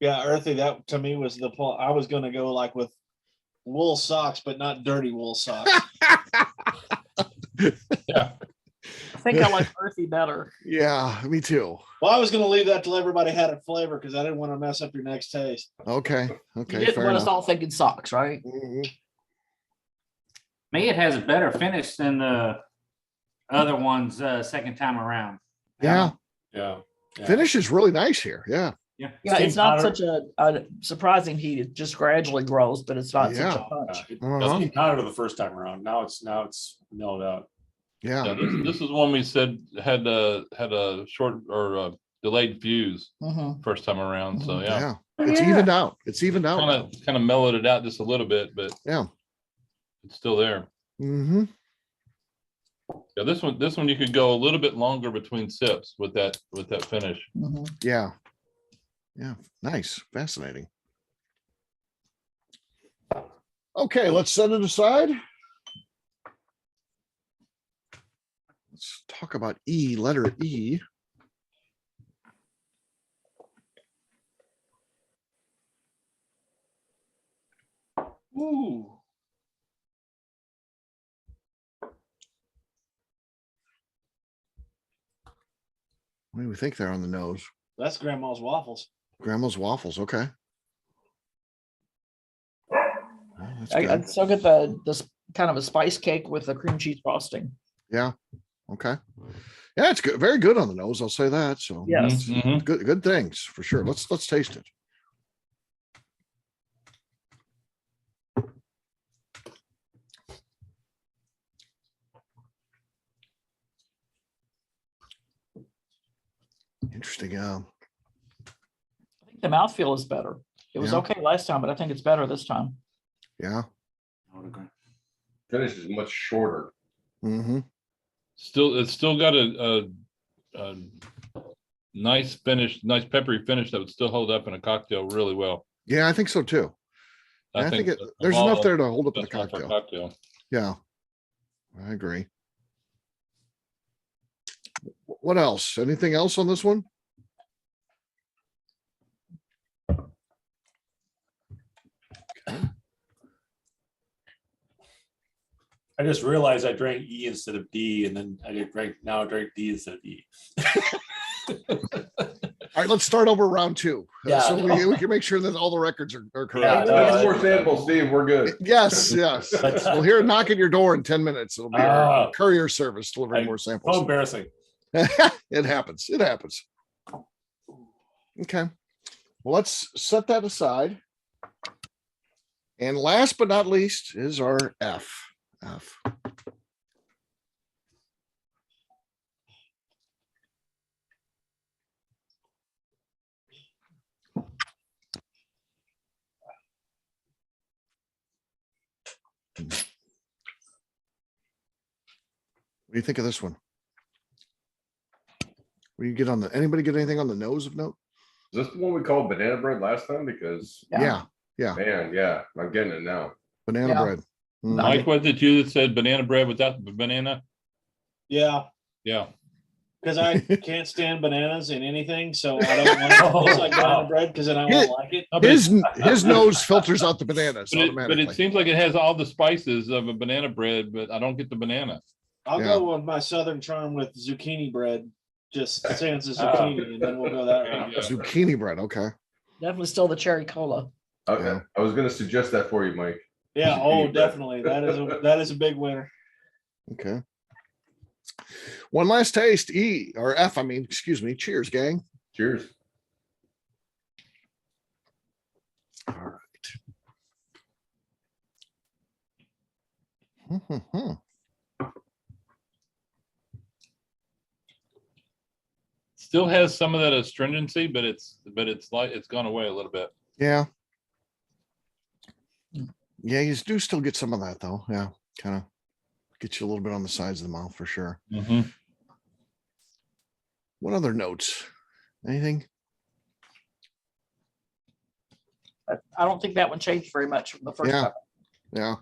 Yeah, earthy. That to me was the point. I was going to go like with wool socks, but not dirty wool socks. Yeah. I think I like earthy better. Yeah, me too. Well, I was going to leave that till everybody had a flavor because I didn't want to mess up your next taste. Okay. You didn't Fair want us enough. all thinking socks, right? Mhm. Me, it has a better finish than the other ones second time around. Yeah. Yeah. Finish is really nice here. Yeah. Yeah. Yeah, Steve it's not Potter- such a surprising heat. It just gradually grows, but it's not such a punch. Uh-huh. Doesn't seem hotter the first time around. Now it's milled out. Yeah. Yeah, this is one we said had a short or a delayed fuse Mhm. first time around. So yeah, It's evened out. It's evened out. kind of mellowed it out just a little bit, but Yeah. it's still there. Mm-hmm. Yeah, this one you could go a little bit longer between sips with that finish. Mhm. Yeah. Yeah, nice, fascinating. Okay, let's set it aside. Let's talk about E, letter E. Ooh. What do we think there on the nose? That's grandma's waffles. Grandma's waffles. Okay. Well, that's good. I'd still get this kind of a spice cake with a cream cheese frosting. Yeah. Okay. Yeah, it's good. Very good on the nose. I'll say that. So Yes. Mhm. good things for sure. Let's taste it. Interesting. I think the mouthfeel is better. It was Yeah. okay last time, but I think it's better this time. Yeah. I would agree. Finish is much shorter. Mm-hmm. It's still got a nice finish, nice peppery finish that would still hold up in a cocktail really well. Yeah, I think so too. I think there's enough there to hold up in the that's one for a cocktail. cocktail. Yeah, I agree. What else? Anything else on this one? I just realized I drank E instead of D, and then I drank D instead of E. All right, let's start over round two. Yeah, So no. we can make sure that all the records are Yeah, correct. no, That's more samples, Steve. We're good. Yes, yes. We'll hear a knock at your door in 10 minutes. It'll be our Ah. courier service delivering more So samples. embarrassing. It happens. It happens. Okay. Well, let's set that aside. And last but not least is our F. F. What do you think of this one? What do you get on the, anybody get anything on the nose of note? Is this the one we called banana bread last time? Because Yeah. man, yeah, I'm getting it now. Banana Yeah. bread. Mm. Mike, was it you that said banana bread without the banana? Yeah, Yeah. because I can't stand bananas in anything, so I don't want it to taste like banana bread because then I won't like it. No, but His nose filters out the bananas but automatically. it seems like it has all the spices of a banana bread, but I don't get the banana. I'll Yeah. go with my Southern charm with zucchini bread, just sans the zucchini, and then we'll go that route. Yeah. Zucchini bread. Okay. Definitely still the cherry cola. Okay. Yeah. I was going to suggest that for you, Mike. Yeah, Zucchini oh, bread. definitely. That is a big winner. Okay. One last taste. E or F. I mean, excuse me. Cheers, gang. Cheers. All right. Hmm. Still has some of that astringency, but it's like it's gone away a little bit. Yeah. Yeah, you do still get some of that though. Yeah, kind of get you a little bit on the sides of the mouth for sure. Mm-hmm. What other notes? Anything? I don't think that one changed very much from the first Yeah. time. Yeah.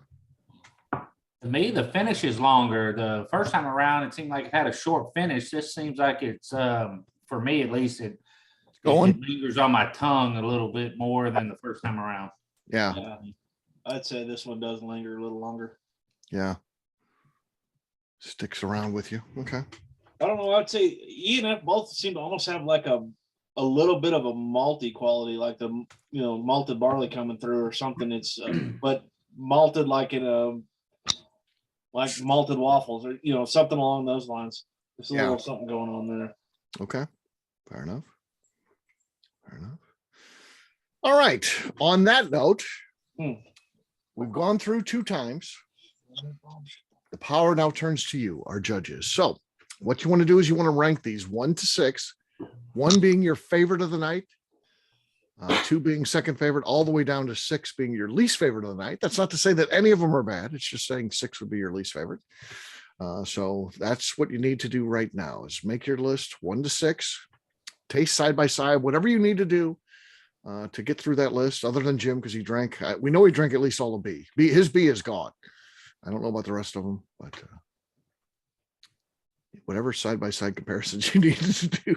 To me, the finish is longer. The first time around, it seemed like it had a short finish. This seems like it's, for me at least, it Going. lingers on my tongue a little bit more than the first time around. Yeah. I'd say this one does linger a little longer. Yeah. Sticks around with you. Okay. I don't know. I'd say E and F both seem to almost have like a little bit of a malty quality, like the malted barley coming through or something. It's but malted like in a like malted waffles or something along those lines. There's a Yeah. little something going on there. Okay. Fair enough. Fair enough. All right. On that note, we've gone through 2 times. The power now turns to you, our judges. So what you want to do is you want to rank these 1 to 6, 1 being your favorite of the night, 2 being second favorite, all the way down to 6 being your least favorite of the night. That's not to say that any of them are bad. It's just saying 6 would be your least favorite. So that's what you need to do right now is make your list 1 to 6, taste side by side, whatever you need to do to get through that list, other than Jim, because he drank. We know he drank at least all of B. His B is gone. I don't know about the rest of them, but whatever side-by-side comparisons you needed to do.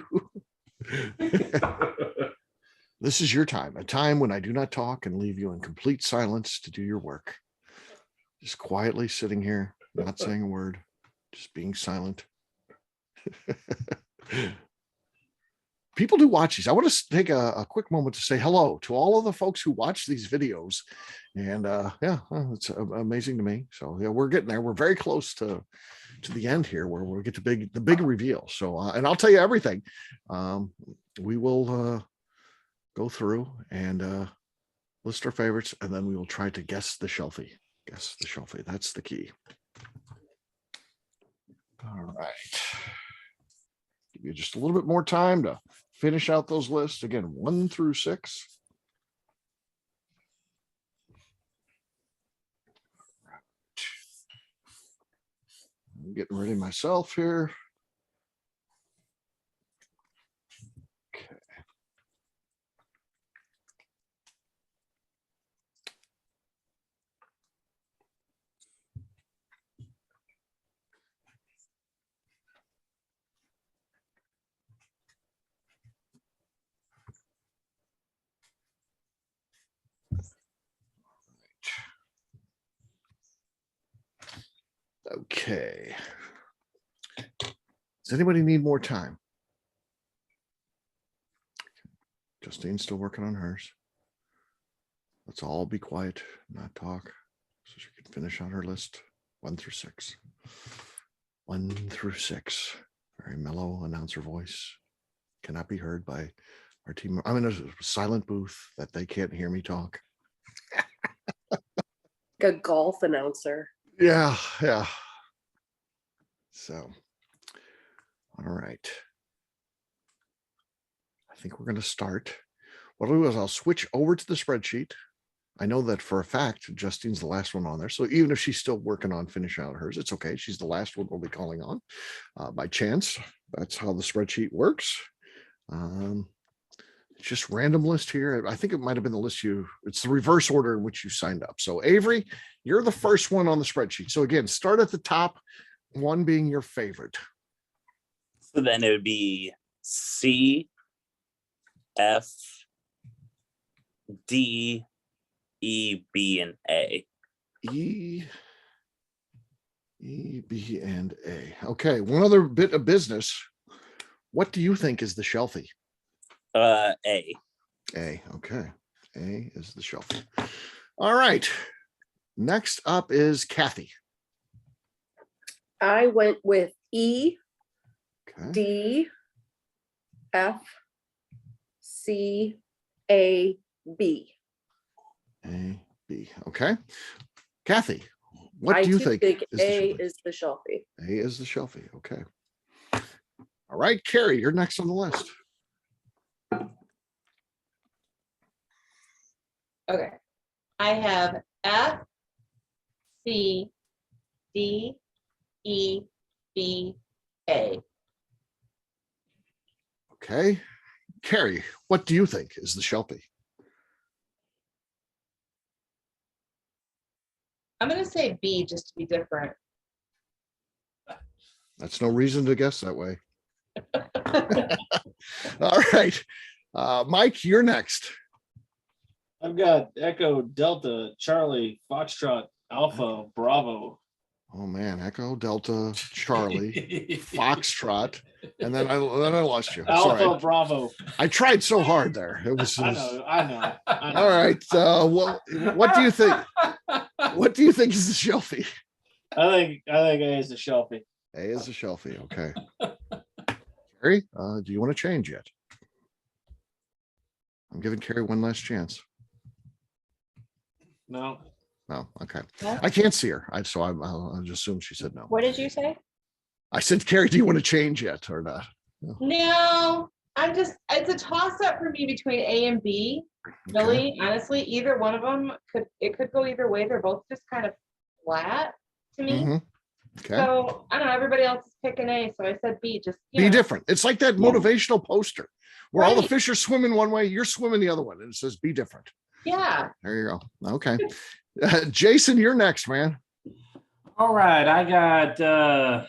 This is your time, a time when I do not talk and leave you in complete silence to do your work. Just quietly sitting here, not saying a word, just being silent. People do watch these. I want to take a quick moment to say hello to all of the folks who watch these videos. And it's amazing to me. So yeah, we're getting there. We're very close to the end here where we'll get to the big reveal. So, and I'll tell you everything. We will go through and list our favorites, and then we will try to guess the Shelfie. Guess the Shelfie. That's the key. All right. Give you just a little bit more time to finish out those lists. Again, 1 through 6. I'm getting ready myself here. Okay. Okay. Does anybody need more time? Justine's still working on hers. Let's all be quiet, not talk, so she can finish on her list. 1 through 6. 1 through 6. Very mellow announcer voice. Cannot be heard by our team. I'm in a silent booth that they can't hear me talk. A golf announcer. Yeah. So, all right. I think we're going to start. What I'll do is I'll switch over to the spreadsheet. I know that for a fact, Justine's the last one on there. So even if she's still working on finishing out hers, it's okay. She's the last one we'll be calling on by chance. That's how the spreadsheet works. It's just random list here. I think it might have been the list it's the reverse order in which you signed up. So Avery, you're the first one on the spreadsheet. So again, start at the top, 1 being your favorite. So then it would be C, F, D, E, B, and A. E, B, and A. Okay, one other bit of business. What do you think is the Shelfie? A. A, okay. A is the Shelfie. All right. Next up is Kathy. I went with E, Okay. D, F, C, A, B. A, B. Okay. Kathy, what I do you too think is the A Shelfie? is the Shelfie. A is the Shelfie. Okay. All right, Carrie, you're next on the list. Okay. I have F, C, D, E, B, A. Okay. Carrie, what do you think is the Shelfie? I'm going to say B just to be different. That's no reason to guess that way. All right. Mike, you're next. I've got Echo, Delta, Charlie, Foxtrot, Alpha, Bravo. Oh man, Echo, Delta, Charlie, Foxtrot, and then I lost you. Alpha, Sorry. Bravo. I tried so hard there. It was. I know. All right. What do you think? What do you think is the Shelfie? I think A is the Shelfie. A is the Shelfie. Okay. Carrie, do you want to change yet? I'm giving Carrie one last chance. No. No. Okay. No? I can't see her. I'll just assume she said no. What did you say? I said, Carrie, do you want to change yet or not? No, it's a toss up for me between A and B. Really, honestly, either one of them could go either way. They're both just kind of flat to me. Mhm. Okay. So I don't know, everybody else is picking A, so I said B, just. Be different. It's like that motivational poster where all the Right. fish are swimming one way, you're swimming the other one, and it says be different. Yeah. There you go. Okay. Jason, you're next, man. All right, I got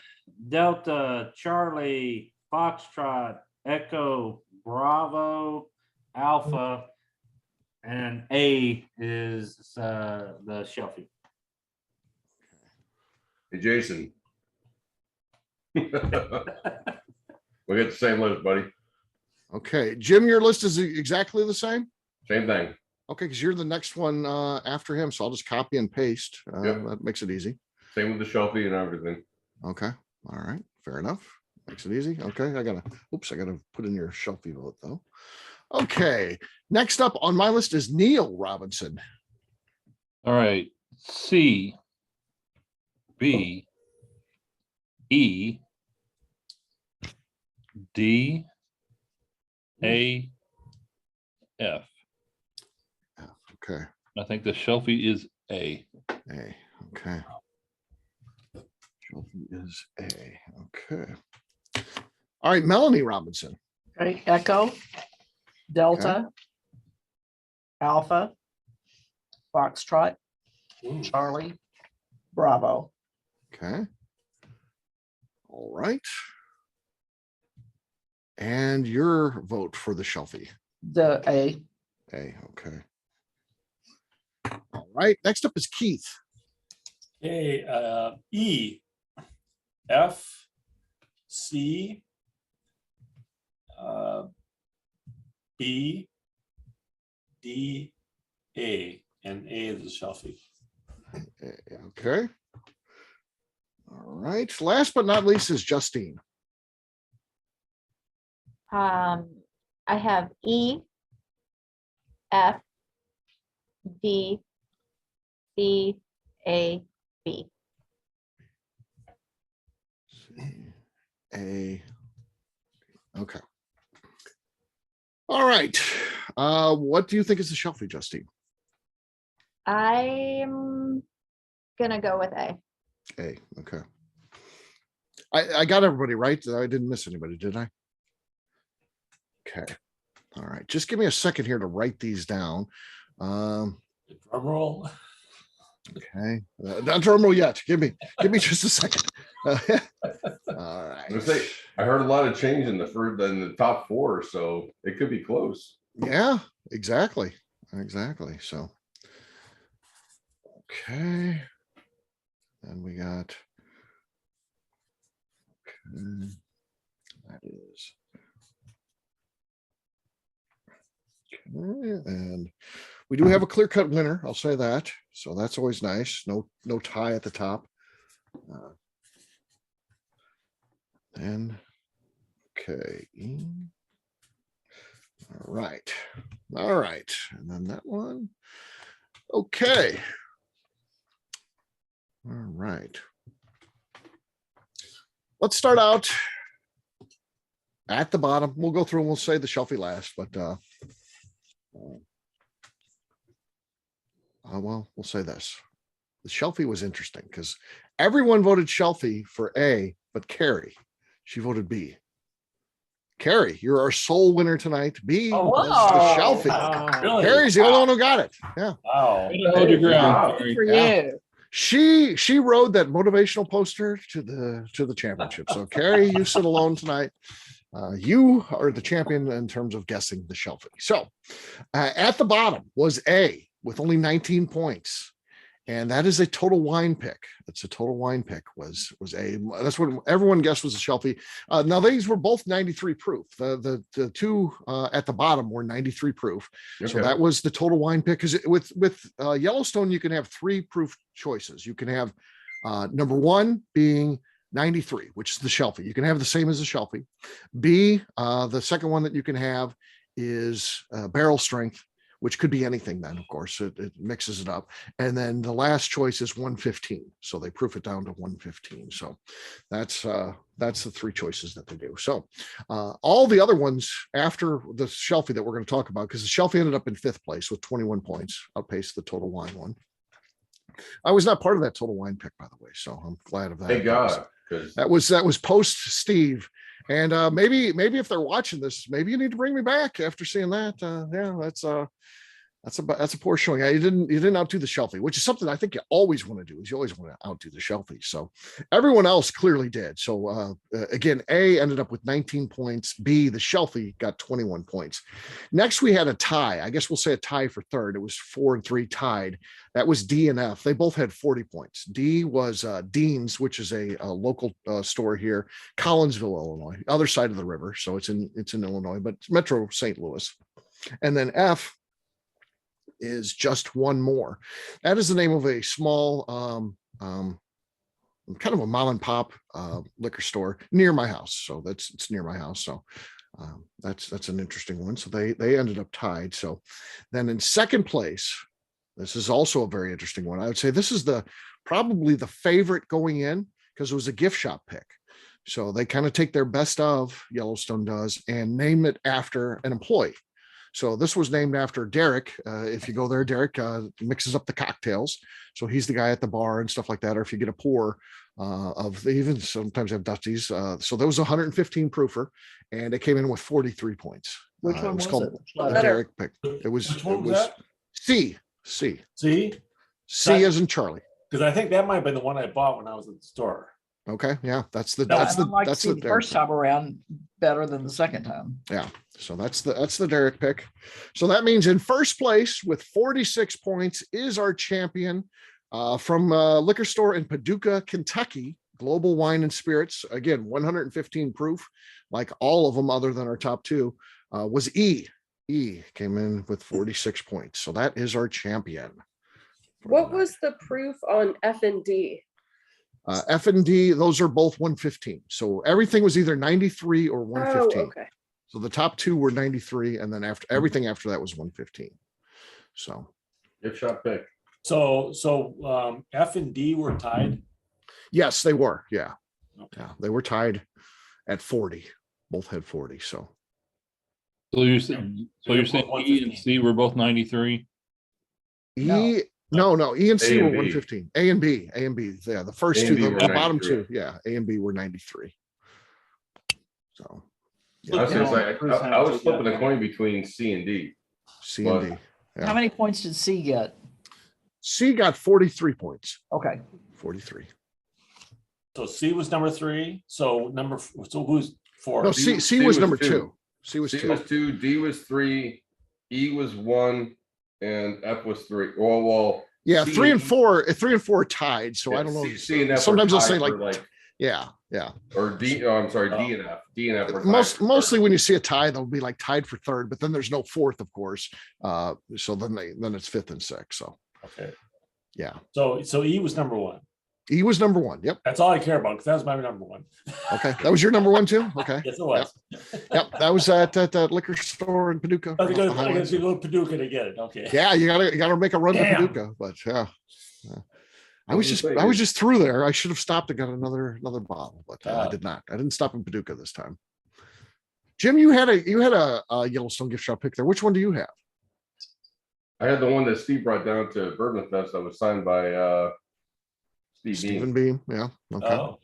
Delta, Charlie, Foxtrot, Echo, Bravo, Alpha, and A is the Shelfie. Hey, Jason. We got the same list, buddy. Okay. Jim, your list is exactly the same? Same thing. Okay, because you're the next one after him, so I'll just copy and paste. Yep. That makes it easy. Same with the Shelfie and everything. Okay. All right. Fair enough. Makes it easy. Okay. I gotta put in your Shelfie vote though. Okay. Next up on my list is Neil Robinson. All right. C, B, E, D, A, F. Okay. I think the Shelfie is A. A. Okay. Shelfie is A. Okay. All right. Melanie Robinson. Okay, Echo, Delta, Alpha, Foxtrot, Charlie, Bravo. Okay. All right. And your vote for the Shelfie. The A. A. Okay. All right. Next up is Keith. Okay, E, F, C, B, D, A, and A is the Shelfie. Okay. All right. Last but not least is Justine. I have E, F, D, C, A, B. A. Okay. All right. What do you think is the Shelfie, Justine? I'm gonna go with A. A. Okay. I got everybody right. I didn't miss anybody, did I? Okay. All right. Just give me a second here to write these down. Drum roll. Okay. Not drum roll yet. Give me just a second. All right. I heard a lot of change in the top four, so it could be close. Yeah, exactly. Exactly. So, okay. Then we got, okay, that is, okay, and we do have a clear-cut winner, I'll say that. So that's always nice. No tie at the top. And okay. All right. All right. And then that one. Okay. All right. Let's start out at the bottom. We'll go through and we'll say the Shelfie last, but well, we'll say this. The Shelfie was interesting because everyone voted Shelfie for A, but Carrie, she voted B. Carrie, you're our sole winner tonight. B was the Shelfie. Really? Carrie's the only one who got it. Yeah. Wow. Hold your ground, Wow, Carrie. good for Yeah. you. She rode that motivational poster to the championship. So Carrie, you sit alone tonight. You are the champion in terms of guessing the Shelfie. So at the bottom was A with only 19 points. And that is a total wine pick. It's a total wine pick was A. That's what everyone guessed was a Shelfie. Now these were both 93 proof. The two at the bottom were 93 proof. Okay. So that was the total wine pick. Because with Yellowstone, you can have 3 proof choices. You can have number 1 being 93, which is the Shelfie. You can have the same as the Shelfie. B, the second one that you can have is barrel strength, which could be anything then, of course, it mixes it up. And then the last choice is 115. So they proof it down to 115. So that's the 3 choices that they do. So all the other ones after the Shelfie that we're going to talk about, because the Shelfie ended up in 5th place with 21 points, outpaced the total wine one. I was not part of that total wine pick, by the way, so I'm glad of that. Thank God, because That was post Steve. And maybe if they're watching this, maybe you need to bring me back after seeing that. Yeah, that's a poor showing. You didn't outdo the Shelfie, which is something I think you always want to do. Is you always want to outdo the Shelfie. So everyone else clearly did. So again, A ended up with 19 points. B, the Shelfie got 21 points. Next, we had a tie. I guess we'll say a tie for third. It was 4-3 tied. That was D and F. They both had 40 points. D was Dean's, which is a local store here, Collinsville, Illinois, other side of the river. So it's in Illinois, but it's Metro St. Louis. And then F is Just One More. That is the name of a small, kind of a mom and pop liquor store near my house. So it's near my house. So that's an interesting one. So they ended up tied. So then in second place, this is also a very interesting one. I would say this is probably the favorite going in because it was a gift shop pick. So they kind of take their best of, Yellowstone does, and name it after an employee. So this was named after Derek. If you go there, Derek mixes up the cocktails. So he's the guy at the bar and stuff like that. Or if you get a pour they even sometimes have Dusties. So there was a 115 proofer, and it came in with 43 points. Which one was it? Derek pick. It was C. See? C as in Charlie. Because I think that might have been the one I bought when I was at the store. Okay, yeah, that's the first time around better than the second time. Yeah, so that's the Derek pick. So that means in first place with 46 points is our champion from a liquor store in Paducah, Kentucky, Global Wine and Spirits. Again, 115 proof, like all of them other than our top two, was E. E came in with 46 points. So that is our champion. What was the proof on F and D? F and D, those are both 115. So everything was either 93 or 115. Oh, okay. So the top two were 93, and then everything after that was 115. So gift shop pick. So F and D were tied. Yes, they were. Yeah. Okay. Yeah, they were tied at 40. Both had 40. So you're saying E and C were both 93? No, E and C were A and B. 115. A and B. Yeah, the first A two, and B the were bottom 93. two. Yeah, A and B were 93. So I was flipping a coin between C and D. C and D. Yeah. How many points did C get? C got 43 points. Okay. 43. So C was number 3. So who's 4? No, C was number 2. C was 2. D was 3, E was 1, and F was 3. Well, yeah, C 3 and 4 are tied. So yeah, I don't know. C and F Sometimes were they'll say tied like, for yeah. Or D. Oh, I'm sorry, D and F. D and F were tied Mostly when you see a tie, they'll be like tied for third, but then there's no fourth, of course. So then it's 5th and 6th. So okay. Yeah. So E was number 1. E was number 1. Yep. That's all I care about because that was my number 1. Okay. That was your number 1 too? Okay. Yes, it was. Yep. That was at that liquor store in Paducah. I got to go to Paducah to get it. Okay. Yeah, you gotta make a run to Paducah, but yeah. I was just through there. I should have stopped and got another bottle, but I did not. I didn't stop in Paducah this time. Jim, you had a Yellowstone gift shop pick there. Which one do you have? I had the one that Steve brought down to Bourbon Fest that was signed by Stephen Beam. Yeah. Okay. Oh.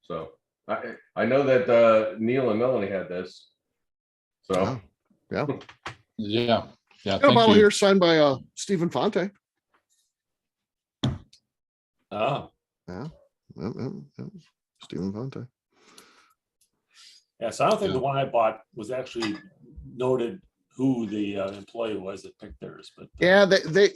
So I know that Neil and Melanie had this. So yeah. Yeah. Got a bottle here signed by Stephen Fonte. Oh. Yeah. Stephen Fonte. Yeah, so I don't think the one I bought was actually noted who the employee was that picked theirs, but yeah,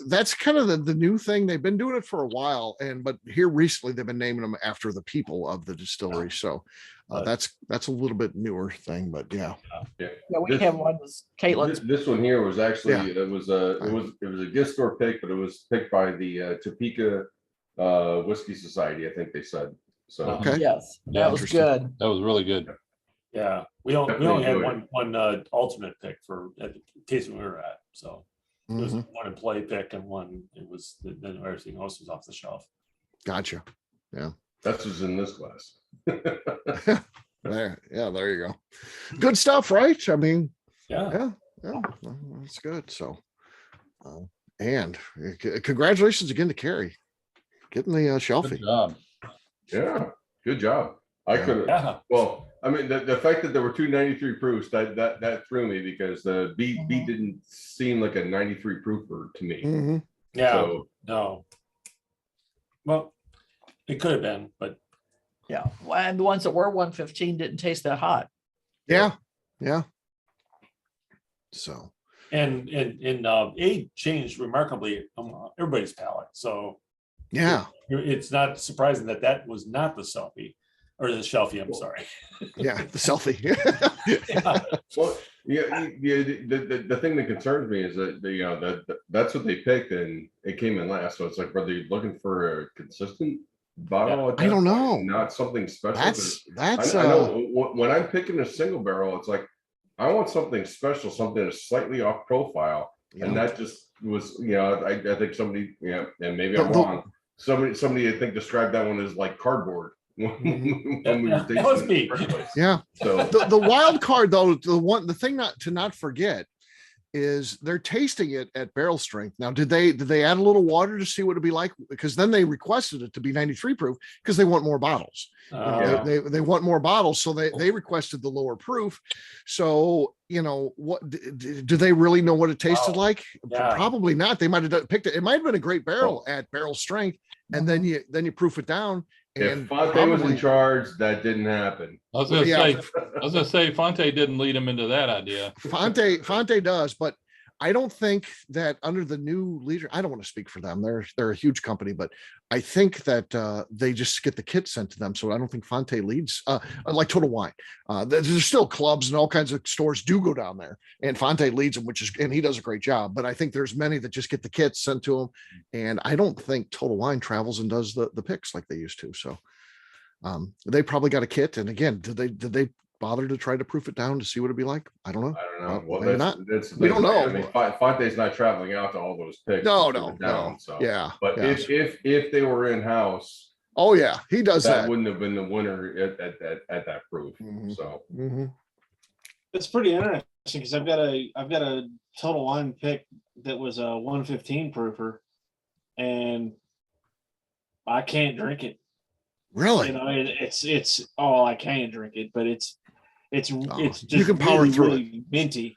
that's kind of the new thing. They've been doing it for a while, but here recently they've been naming them after the people of the distillery. So that's a little bit newer thing, but yeah. Yeah, we have one. Caitlin's. This one here was actually it was a gift store pick, but it was picked by the Topeka Whiskey Society, I think they said. So okay. Yes, that was good. That was really good. yeah, we only had one alternate pick for at the tasting we were at. So it was one employee pick and one then everything else was off the shelf. Gotcha. Yeah. that's what's in this glass. There you go. Good stuff, right? I mean, Yeah. That's good. So and congratulations again to Carrie. getting the Good Shelfie. job. Yeah, good job. I Yeah. could have, Yeah. well, I mean, the fact that there were two 93 proofs, that threw me because the beat didn't seem like a 93 proofer to me. Mhm. Yeah, So no. Well, it could have been, but Yeah, and the ones that were 115 didn't taste that hot. Yeah. Yeah. So, and age changed remarkably on everybody's palate. So yeah. it's not surprising that that was not the Shelfie or the Shelfie. I'm sorry. Yeah. The Selfie. Yeah. well, the thing that concerns me is that that's what they picked and it came in last. So it's like, were they looking for a consistent bottle? At that I don't point, know. not something special. That's I know when I'm picking a single barrel, it's like I want something special, something that's slightly off profile, and that just was, I think somebody, and maybe I'm wrong. Somebody I think described that one as like cardboard. When we were That was me. Yeah. So The wild card though, the thing not forget is they're tasting it at barrel strength. Now, did they add a little water to see what it'd be like? Because then they requested it to be 93 proof because they want more bottles. They want more bottles, so they requested the lower proof. So what do they really know what it tasted like? Yeah. Probably not. They might have picked it. It might have been a great barrel at barrel strength, and then you proof it down. If Fonte was in charge, that didn't happen. I was gonna say Fonte didn't lead him into that idea. Fonte does, but I don't think that under the new leader, I don't want to speak for them. They're a huge company, but I think that they just get the kit sent to them. So I don't think Fonte leads like Total Wine. There's still clubs and all kinds of stores do go down there, and Fonte leads them, and he does a great job. But I think there's many that just get the kits sent to them, and I don't think Total Wine travels and does the picks like they used to. So they probably got a kit. And again, did they bother to try to proof it down to see what it'd be like? I don't know. Well, maybe not. We don't know. I mean, But Fonte's not traveling out to all those picks. no. So Yeah. But yeah. if they were in house, oh yeah, he does that. Wouldn't have been the winner at that proof. Mhm. So It's pretty interesting because I've got a Total Wine pick that was a 115 proofer, and I can't drink it. Really? It's I can drink it, but it's just you can power really, through really minty.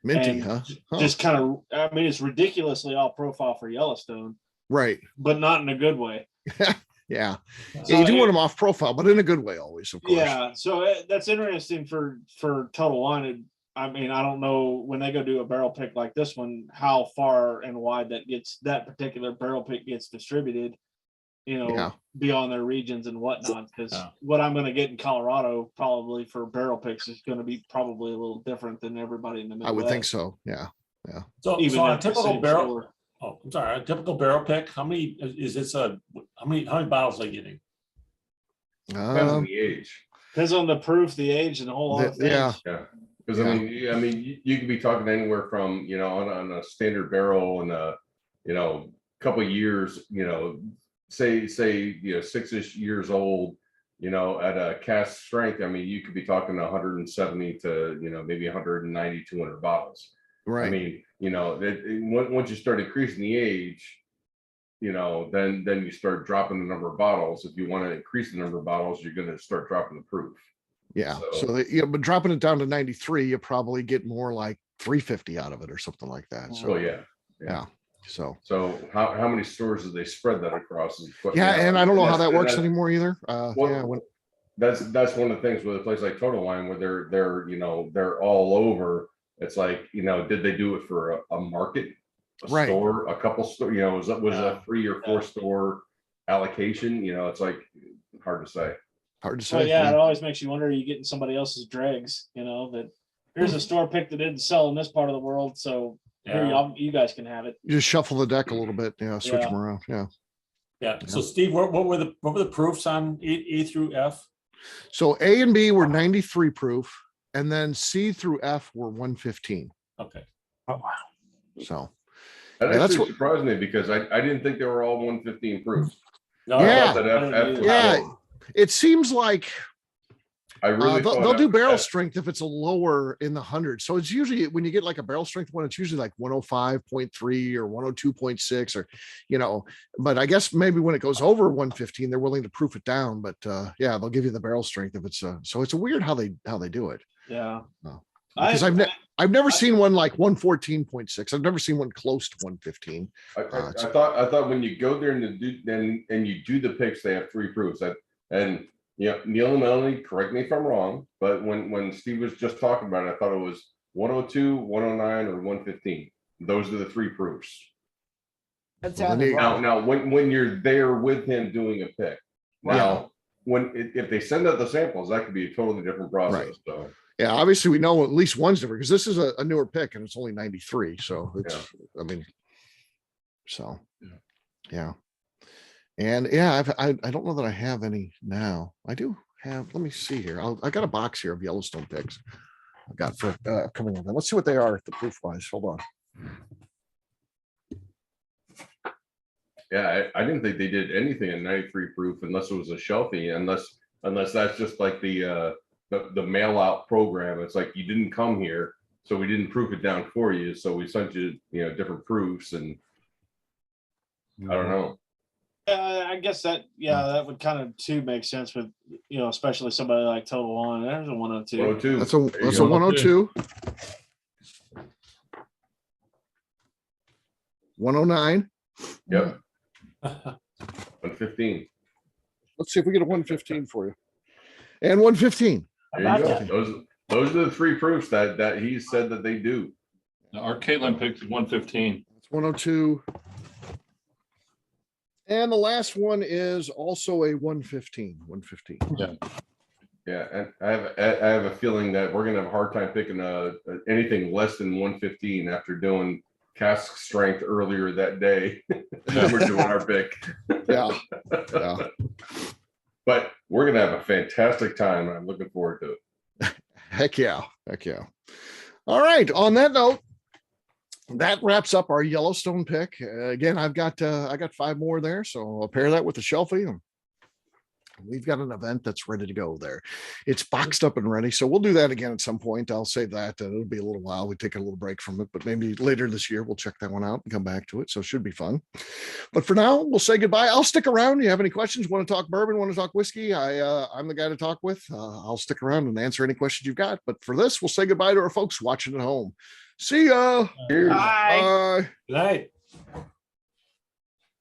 Minty, And huh? Just kind of, I mean, it's ridiculously all profile for Yellowstone, Right. but not in a good way. Yeah. So You do want them off profile, but in a good way always, of course. Yeah, so that's interesting for Total Wine. I mean, I don't know when they go do a barrel pick like this one, how far and wide that particular barrel pick gets distributed, beyond their regions and whatnot. Because what I'm going to get in Colorado probably for barrel picks is going to be probably a little different than everybody in the Midwest. I would think so. Yeah. So Even on a at the typical same barrel. store. Oh, I'm sorry. A typical barrel pick. How many is this? How many bottles are they getting? depends on the age. Depends on the proof, the age, and a whole lot of things. Yeah. Because I mean, you could be talking anywhere from on a standard barrel and a couple of years, say 6-ish years old, at a cast strength. I mean, you could be talking 170 to maybe 190, 200 bottles. Right. I mean, once you start increasing the age, then you start dropping the number of bottles. If you want to increase the number of bottles, you're going to start dropping the proof. Yeah. So but dropping it down to 93, you probably get more like 350 out of it or something like that. So yeah. So how many stores do they spread that across? and I don't know how that works that's- anymore either. That's one of the things with a place like Total Wine where they're all over. It's like, did they do it for a market, Right. store, a couple store, was it a 3 or 4 store allocation? It's like hard to say. Hard to So say. it always makes you wonder, are you getting somebody else's dregs, that here's a store pick that didn't sell in this part of the world. So here you guys can have it. You just shuffle the deck a little bit. Switch them around. Yeah. So Steve, what were the proofs on A through F? So A and B were 93 proof, and then C through F were 115. Okay. Oh, wow. So That that's actually what- surprised me because I didn't think they were all 115 proof. No, Yeah. I thought that F was Yeah. low. It seems like I really thought they'll do barrel that- strength if it's a lower in the hundred. So it's usually when you get like a barrel strength one, it's usually like 105.3 or 102.6 or, but I guess maybe when it goes over 115, they're willing to proof it down. But yeah, they'll give you the barrel strength if it's so it's a weird how they do it. Yeah. Because I've never seen one like 114.6. I've never seen one close to 115. I thought when you go there and you do the picks, they have 3 proofs. And Neil and Melanie, correct me if I'm wrong, but when Steve was just talking about it, I thought it was 102, 109, or 115. Those are the 3 proofs. That Well, sounded then wrong. Now, when you're there with him doing a pick, now if they send out the samples, that could be a totally different process. Right. So Yeah, obviously we know at least one's different because this is a newer pick and it's only 93. So it's, I mean, so yeah. And yeah, I don't know that I have any now. I do have, let me see here. I got a box here of Yellowstone picks I've got for coming up. Let's see what they are, the proof wise. Hold on. yeah, I didn't think they did anything in 93 proof unless it was a Shelfie, unless that's just like the mail out program. It's like you didn't come here, so we didn't proof it down for you. So we sent you, different proofs, and I don't know. I guess that would kind of too make sense with especially somebody like Total On. There's a 102. 102. That's There you a go. 102. 109. Yep. 115. Let's see if we get a 115 for you. And 115. There you go. Those are the 3 proofs that he said that they do. Our Caitlin picked 115. It's 102. And the last one is also a 115. 115. Yeah, and I have a feeling that we're gonna have a hard time picking anything less than 115 after doing cask strength earlier that day. We're doing our pick. Yeah. But we're gonna have a fantastic time. I'm looking forward to it. Heck yeah. All right. On that note, that wraps up our Yellowstone pick. Again, I got 5 more there, so I'll pair that with the Shelfie. And we've got an event that's ready to go there. It's boxed up and ready, so we'll do that again at some point. I'll save that. It'll be a little while. We take a little break from it, but maybe later this year we'll check that one out and come back to it. So it should be fun. But for now, we'll say goodbye. I'll stick around. You have any questions? Want to talk bourbon? Want to talk whiskey? I'm the guy to talk with. I'll stick around and answer any questions you've got. But for this, we'll say goodbye to our folks watching at home. See ya. Cheers. Bye. Bye. Good night.